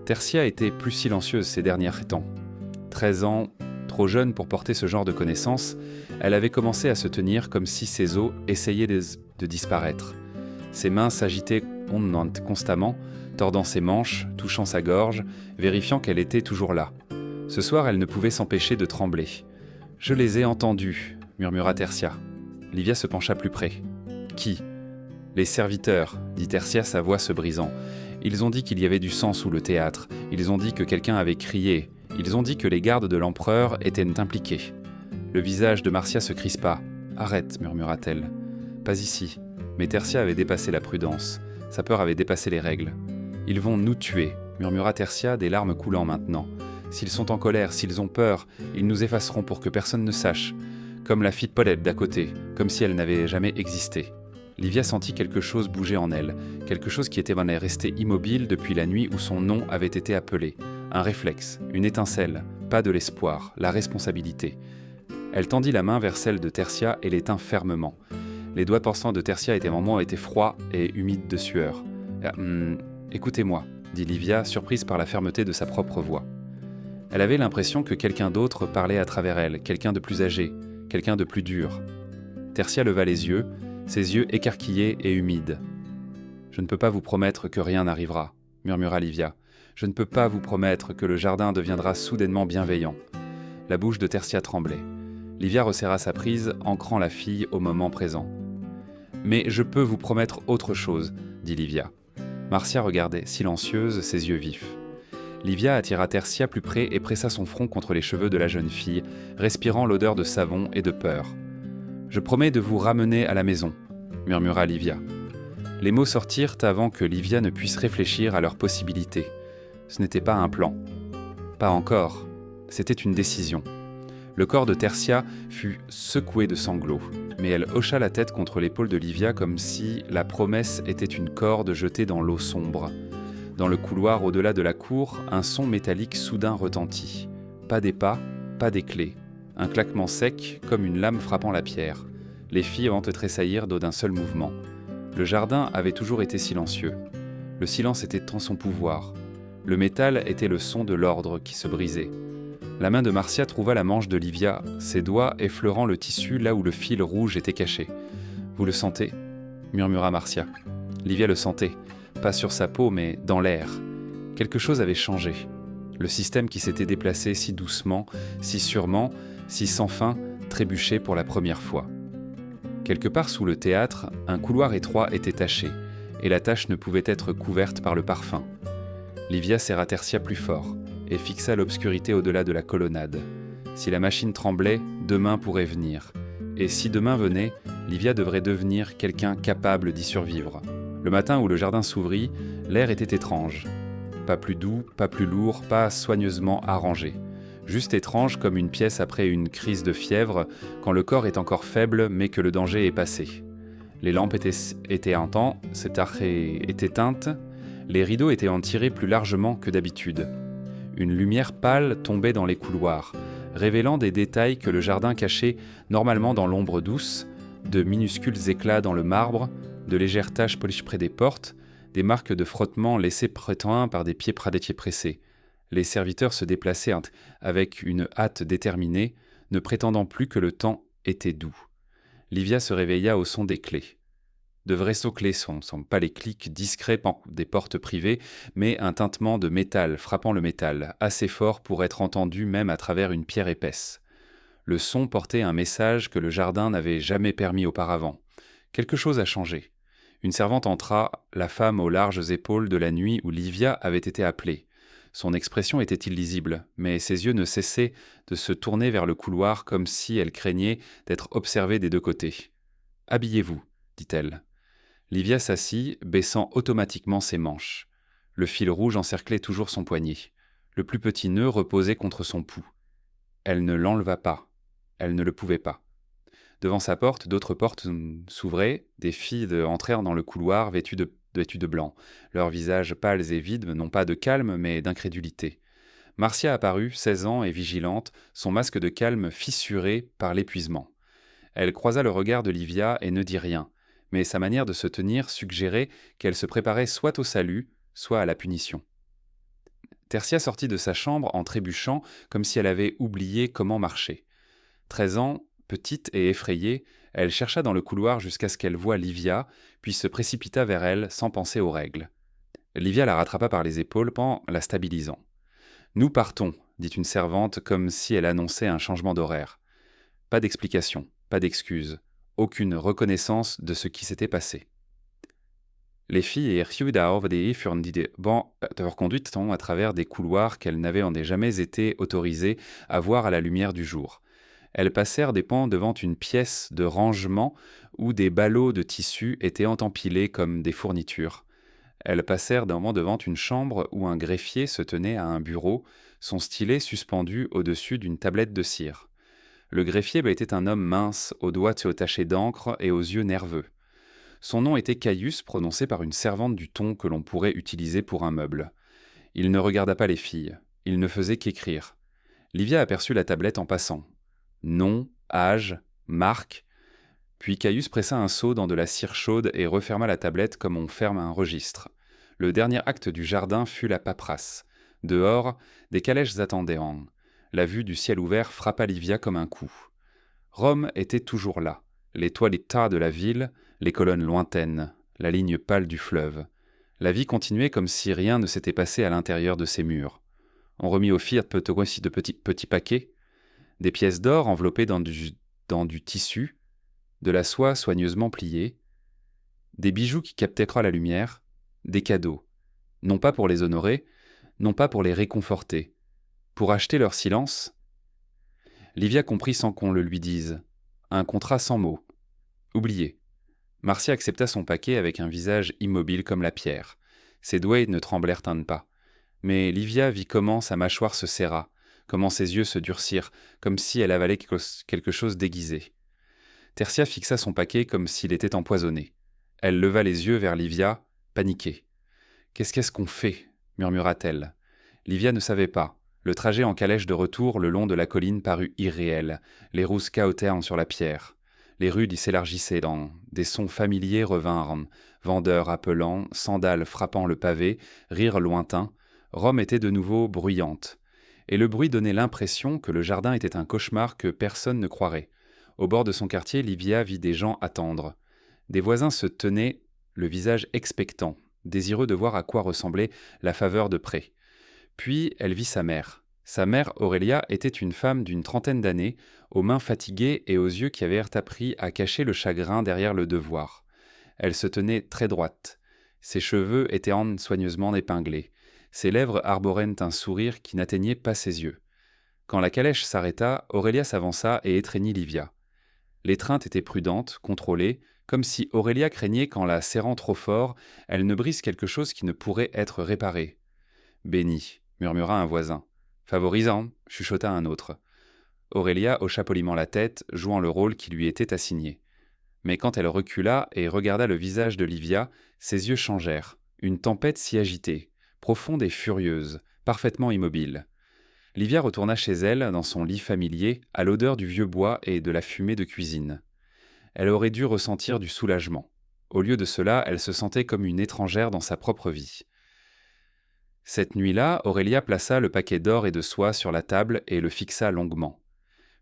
Tertia était plus silencieuse ces derniers temps. 13 ans, trop jeune pour porter ce genre de connaissances, elle avait commencé à se tenir comme si ses os essayaient de disparaître. Ses mains s'agitaient constamment, tordant ses manches, touchant sa gorge, vérifiant qu'elle était toujours là. Ce soir, elle ne pouvait s'empêcher de trembler. « Je les ai entendus », murmura Tertia. Livia se pencha plus près. « Qui ?»« Les serviteurs », dit Tertia, sa voix se brisant. « Ils ont dit qu'il y avait du sang sous le théâtre. Ils ont dit que quelqu'un avait crié. Ils ont dit que les gardes de l'empereur étaient impliqués. » Le visage de Marcia se crispa. « Arrête », murmura-t-elle. « Pas ici. » Mais Tertia avait dépassé la prudence. Sa peur avait dépassé les règles. « Ils vont nous tuer », murmura Tertia, des larmes coulant maintenant. « S'ils sont en colère, s'ils ont peur, ils nous effaceront pour que personne ne sache. Comme la fille de Paulette d'à côté, comme si elle n'avait jamais existé. » Livia sentit quelque chose bouger en elle, quelque chose qui était resté immobile depuis la nuit où son nom avait été appelé. Un réflexe, une étincelle, pas de l'espoir, la responsabilité. Elle tendit la main vers celle de Tertia et les tint fermement. Les doigts pensants de Tertia étaient froids et humides de sueur. « Écoutez-moi », dit Livia, surprise par la fermeté de sa propre voix. Elle avait l'impression que quelqu'un d'autre parlait à travers elle, quelqu'un de plus âgé, quelqu'un de plus dur. Tertia leva les yeux, ses yeux écarquillés et humides. « Je ne peux pas vous promettre que rien n'arrivera », murmura Livia. « Je ne peux pas vous promettre que le jardin deviendra soudainement bienveillant. » La bouche de Tertia tremblait. Livia resserra sa prise, ancrant la fille au moment présent. « Mais je peux vous promettre autre chose, » dit Livia. Marcia regardait, silencieuse, ses yeux vifs. Livia attira Tertia plus près et pressa son front contre les cheveux de la jeune fille, respirant l'odeur de savon et de peur. « Je promets de vous ramener à la maison, » murmura Livia. Les mots sortirent avant que Livia ne puisse réfléchir à leurs possibilités. Ce n'était pas un plan. Pas encore. C'était une décision. Le corps de Tertia fut secoué de sanglots, mais elle hocha la tête contre l'épaule de Livia comme si la promesse était une corde jetée dans l'eau sombre. Dans le couloir au-delà de la cour, un son métallique soudain retentit. Pas des pas, pas des clés. Un claquement sec, comme une lame frappant la pierre. Les filles en tressaillirent d'un seul mouvement. Le jardin avait toujours été silencieux. Le silence était en son pouvoir. Le métal était le son de l'ordre qui se brisait. La main de Marcia trouva la manche de Livia, ses doigts effleurant le tissu là où le fil rouge était caché. « Vous le sentez » murmura Marcia. Livia le sentait, pas sur sa peau mais dans l'air. Quelque chose avait changé. Le système qui s'était déplacé si doucement, si sûrement, si sans fin, trébuchait pour la première fois. Quelque part sous le théâtre, un couloir étroit était taché, et la tache ne pouvait être couverte par le parfum. Livia serra Tertia plus fort, et fixa l'obscurité au-delà de la colonnade. Si la machine tremblait, demain pourrait venir. Et si demain venait, Livia devrait devenir quelqu'un capable d'y survivre. Le matin où le jardin s'ouvrit, l'air était étrange. Pas plus doux, pas plus lourd, pas soigneusement arrangé. Juste étrange comme une pièce après une crise de fièvre, quand le corps est encore faible mais que le danger est passé. Les lampes étaient éteintes, les rideaux étaient en tirés plus largement que d'habitude. Une lumière pâle tombait dans les couloirs, révélant des détails que le jardin cachait normalement dans l'ombre douce, de minuscules éclats dans le marbre, de légères taches polies près des portes, des marques de frottement laissées par des pieds pressés. Les serviteurs se déplaçaient avec une hâte déterminée, ne prétendant plus que le temps était doux. Livia se réveilla au son des clés. De vrais sauts clés sont pas les clics discrets des portes privées, mais un tintement de métal frappant le métal, assez fort pour être entendu même à travers une pierre épaisse. Le son portait un message que le jardin n'avait jamais permis auparavant. Quelque chose a changé. Une servante entra, la femme aux larges épaules de la nuit où Livia avait été appelée. Son expression était illisible, mais ses yeux ne cessaient de se tourner vers le couloir comme si elle craignait d'être observée des deux côtés. « Habillez-vous », dit-elle. Livia s'assit, baissant automatiquement ses manches. Le fil rouge encerclait toujours son poignet. Le plus petit nœud reposait contre son pouls. Elle ne l'enleva pas. Elle ne le pouvait pas. Devant sa porte, d'autres portes s'ouvraient. Des filles entrèrent dans le couloir vêtues de blanc. Leurs visages pâles et vides, non pas de calme, mais d'incrédulité. Marcia apparut, 16 ans et vigilante, son masque de calme fissuré par l'épuisement. Elle croisa le regard de Livia et ne dit rien. Mais sa manière de se tenir suggérait qu'elle se préparait soit au salut, soit à la punition. Tertia sortit de sa chambre en trébuchant comme si elle avait oublié comment marcher. 13 ans, petite et effrayée, elle chercha dans le couloir jusqu'à ce qu'elle voie Livia, puis se précipita vers elle sans penser aux règles. Livia la rattrapa par les épaules en la stabilisant. « Nous partons », dit une servante comme si elle annonçait un changement d'horaire. Pas d'explication, pas d'excuse. Aucune reconnaissance de ce qui s'était passé. Les filles et Hyuda furent conduites à travers des couloirs qu'elles n'avaient jamais été autorisées à voir à la lumière du jour. Elles passèrent des pans devant une pièce de rangement où des ballots de tissu étaient empilés comme des fournitures. Elles passèrent devant une chambre où un greffier se tenait à un bureau, son stylet suspendu au-dessus d'une tablette de cire. Le greffier était un homme mince, aux doigts tachés d'encre et aux yeux nerveux. Son nom était Caius, prononcé par une servante du ton que l'on pourrait utiliser pour un meuble. Il ne regarda pas les filles. Il ne faisait qu'écrire. Livia aperçut la tablette en passant. Nom, âge, marque. Puis Caius pressa un seau dans de la cire chaude et referma la tablette comme on ferme un registre. Le dernier acte du jardin fut la paperasse. Dehors, des calèches attendaient. La vue du ciel ouvert frappa Livia comme un coup. Rome était toujours là, les toilettas de la ville, les colonnes lointaines, la ligne pâle du fleuve. La vie continuait comme si rien ne s'était passé à l'intérieur de ces murs. On remit aux filles de petits paquets, des pièces d'or enveloppées dans du tissu, de la soie soigneusement pliée, des bijoux qui captaient la lumière, des cadeaux, non pas pour les honorer, non pas pour les réconforter, pour acheter leur silence. Livia comprit sans qu'on le lui dise. Un contrat sans mots. Oublié. Marcia accepta son paquet avec un visage immobile comme la pierre. Ses doigts ne tremblèrent un pas. Mais Livia vit comment sa mâchoire se serra, comment ses yeux se durcirent, comme si elle avalait quelque chose d'aiguisé. Tertia fixa son paquet comme s'il était empoisonné. Elle leva les yeux vers Livia, paniquée. « Qu'est-ce qu'on fait ?» murmura-t-elle. Livia ne savait pas. Le trajet en calèche de retour le long de la colline parut irréel. Les rousses cahotaient sur la pierre. Les rues s'élargissaient dans des sons familiers revinrent. Vendeurs appelant, sandales frappant le pavé, rires lointains. Rome était de nouveau bruyante. Et le bruit donnait l'impression que le jardin était un cauchemar que personne ne croirait. Au bord de son quartier, Livia vit des gens attendre. Des voisins se tenaient, le visage expectant, désireux de voir à quoi ressemblait la faveur de près. Puis elle vit sa mère. Sa mère, Aurélia, était une femme d'une trentaine d'années, aux mains fatiguées et aux yeux qui avaient appris à cacher le chagrin derrière le devoir. Elle se tenait très droite. Ses cheveux étaient soigneusement épinglés. Ses lèvres arboraient un sourire qui n'atteignait pas ses yeux. Quand la calèche s'arrêta, Aurélia s'avança et étreignit Livia. L'étreinte était prudente, contrôlée, comme si Aurélia craignait qu'en la serrant trop fort, elle ne brise quelque chose qui ne pourrait être réparé. « Béni », murmura un voisin. « Favorisant », chuchota un autre. Aurélia hocha poliment la tête, jouant le rôle qui lui était assigné. Mais quand elle recula et regarda le visage de Livia, ses yeux changèrent. Une tempête s'y agitait, profonde et furieuse, parfaitement immobile. Livia retourna chez elle, dans son lit familier, à l'odeur du vieux bois et de la fumée de cuisine. Elle aurait dû ressentir du soulagement. Au lieu de cela, elle se sentait comme une étrangère dans sa propre vie. Cette nuit-là, Aurélia plaça le paquet d'or et de soie sur la table et le fixa longuement.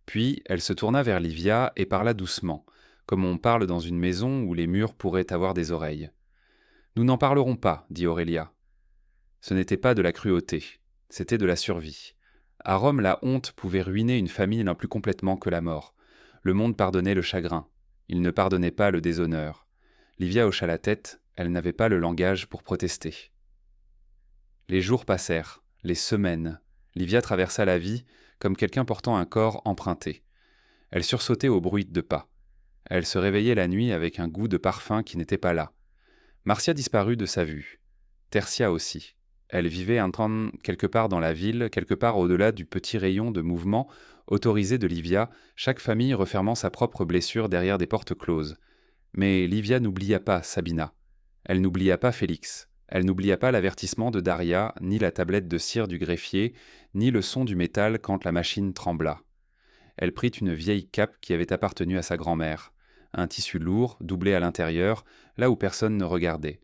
Puis, elle se tourna vers Livia et parla doucement, comme on parle dans une maison où les murs pourraient avoir des oreilles. « Nous n'en parlerons pas, dit Aurélia. Ce n'était pas de la cruauté, c'était de la survie. À Rome, la honte pouvait ruiner une famille non plus complètement que la mort. Le monde pardonnait le chagrin. Il ne pardonnait pas le déshonneur. Livia hocha la tête, elle n'avait pas le langage pour protester. Les jours passèrent, les semaines. Livia traversa la vie comme quelqu'un portant un corps emprunté. Elle sursautait au bruit de pas. Elle se réveillait la nuit avec un goût de parfum qui n'était pas là. Marcia disparut de sa vue. Tertia aussi. Elle vivait un temps quelque part dans la ville, quelque part au-delà du petit rayon de mouvement autorisé de Livia, chaque famille refermant sa propre blessure derrière des portes closes. Mais Livia n'oublia pas Sabina. Elle n'oublia pas Félix. Elle n'oublia pas l'avertissement de Daria, ni la tablette de cire du greffier, ni le son du métal quand la machine trembla. Elle prit une vieille cape qui avait appartenu à sa grand-mère, un tissu lourd, doublé à l'intérieur, là où personne ne regardait.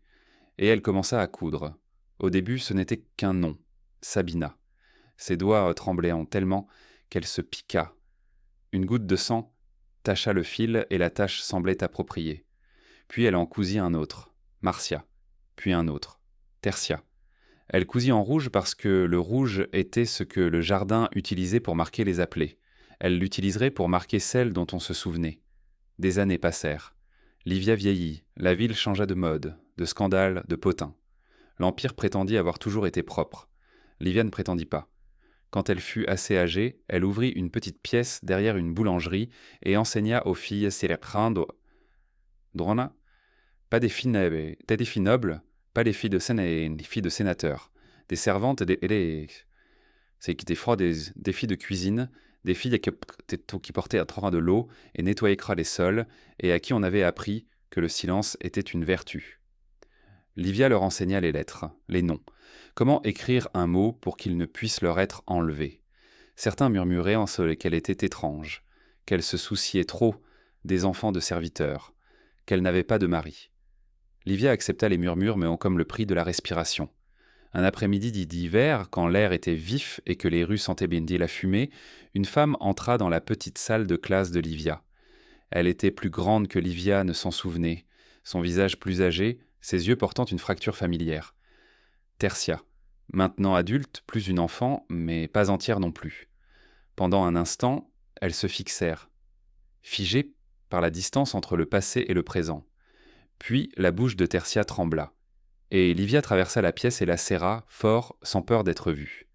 Et elle commença à coudre. Au début, ce n'était qu'un nom, Sabina. Ses doigts tremblaient tellement qu'elle se piqua. Une goutte de sang tacha le fil et la tache semblait appropriée. Puis elle en cousit un autre, Marcia. Puis un autre, Tertia. Elle cousit en rouge parce que le rouge était ce que le jardin utilisait pour marquer les appelés. Elle l'utiliserait pour marquer celles dont on se souvenait. Des années passèrent. Livia vieillit, la ville changea de mode, de scandale, de potin. L'Empire prétendit avoir toujours été propre. Livia ne prétendit pas. Quand elle fut assez âgée, elle ouvrit une petite pièce derrière une boulangerie et enseigna aux filles celebrando drona, pas des filles nobles, pas des filles de sénateurs, des servantes c'est qui des filles de cuisine, des filles qui portaient à train de l'eau et nettoyaient les sols et à qui on avait appris que le silence était une vertu. Livia leur enseigna les lettres, les noms. Comment écrire un mot pour qu'il ne puisse leur être enlevé. Certains murmuraient qu'elle était étrange, qu'elle se souciait trop des enfants de serviteurs, qu'elle n'avait pas de mari. Livia accepta les murmures, mais comme le prix de la respiration. Un après-midi d'hiver, quand l'air était vif et que les rues sentaient bien la fumée, une femme entra dans la petite salle de classe de Livia. Elle était plus grande que Livia ne s'en souvenait, son visage plus âgé, ses yeux portant une fracture familière. Tertia, maintenant adulte, plus une enfant, mais pas entière non plus. Pendant un instant, elles se fixèrent, figées par la distance entre le passé et le présent. Puis la bouche de Tertia trembla, et Livia traversa la pièce et la serra, fort, sans peur d'être vue.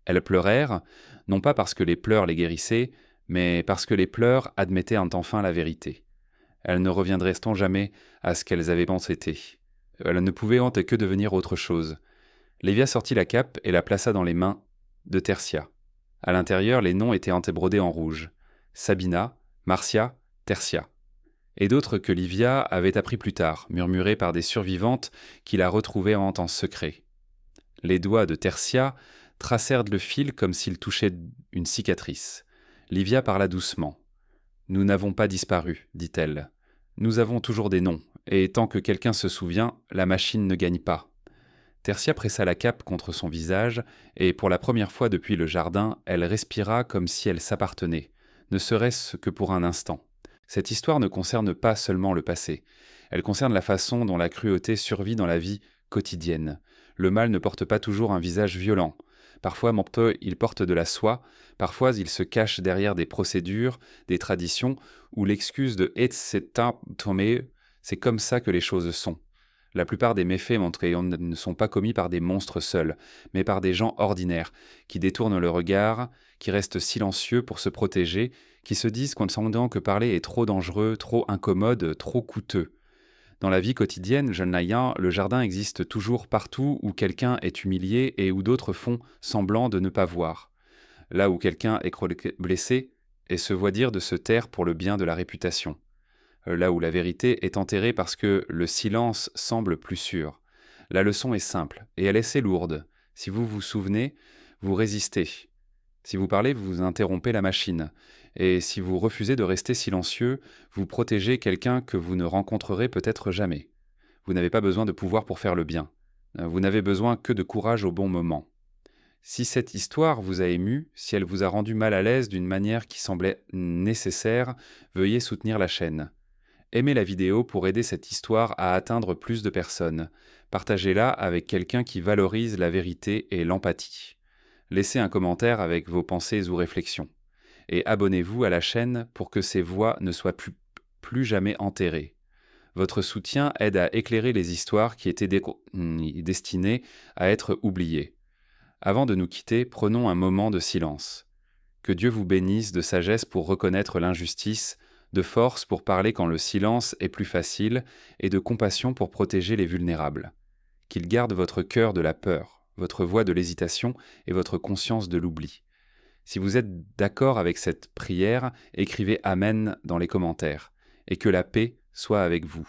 Elles pleurèrent, non pas parce que les pleurs les guérissaient, mais parce que les pleurs admettaient enfin la vérité. Elles ne reviendraient jamais à ce qu'elles avaient été. Elles ne pouvaient que devenir autre chose. Lévia sortit la cape et la plaça dans les mains de Tertia. À l'intérieur, les noms étaient brodés en rouge. Sabina, Marcia, Tertia. Et d'autres que Livia avait appris plus tard, murmurés par des survivantes qui la retrouvaient en secret. Les doigts de Tertia tracèrent le fil comme s'ils touchaient une cicatrice. Livia parla doucement. « Nous n'avons pas disparu, dit-elle. Nous avons toujours des noms, et tant que quelqu'un se souvient, la machine ne gagne pas. » Tertia pressa la cape contre son visage, et pour la première fois depuis le jardin, elle respira comme si elle s'appartenait, ne serait-ce que pour un instant. Cette histoire ne concerne pas seulement le passé, elle concerne la façon dont la cruauté survit dans la vie quotidienne. Le mal ne porte pas toujours un visage violent. Parfois, il porte de la soie, parfois il se cache derrière des procédures, des traditions, ou l'excuse de « et c'est un tomé », c'est comme ça que les choses sont. La plupart des méfaits montrés ne sont pas commis par des monstres seuls, mais par des gens ordinaires, qui détournent le regard, qui restent silencieux pour se protéger, qui se disent qu'en entendant que parler est trop dangereux, trop incommode, trop coûteux. Dans la vie quotidienne, jeune Naïen, le jardin existe toujours partout où quelqu'un est humilié et où d'autres font semblant de ne pas voir. Là où quelqu'un est blessé et se voit dire de se taire pour le bien de la réputation. Là où la vérité est enterrée parce que le silence semble plus sûr. La leçon est simple, et elle est assez lourde. Si vous vous souvenez, vous résistez. Si vous parlez, vous interrompez la machine. Et si vous refusez de rester silencieux, vous protégez quelqu'un que vous ne rencontrerez peut-être jamais. Vous n'avez pas besoin de pouvoir pour faire le bien. Vous n'avez besoin que de courage au bon moment. Si cette histoire vous a ému, si elle vous a rendu mal à l'aise d'une manière qui semblait nécessaire, veuillez soutenir la chaîne. Aimez la vidéo pour aider cette histoire à atteindre plus de personnes. Partagez-la avec quelqu'un qui valorise la vérité et l'empathie. Laissez un commentaire avec vos pensées ou réflexions. Et abonnez-vous à la chaîne pour que ces voix ne soient plus jamais enterrées. Votre soutien aide à éclairer les histoires qui étaient destinées à être oubliées. Avant de nous quitter, prenons un moment de silence. Que Dieu vous bénisse de sagesse pour reconnaître l'injustice, de force pour parler quand le silence est plus facile et de compassion pour protéger les vulnérables. Qu'il garde votre cœur de la peur, votre voix de l'hésitation et votre conscience de l'oubli. Si vous êtes d'accord avec cette prière, écrivez Amen dans les commentaires et que la paix soit avec vous.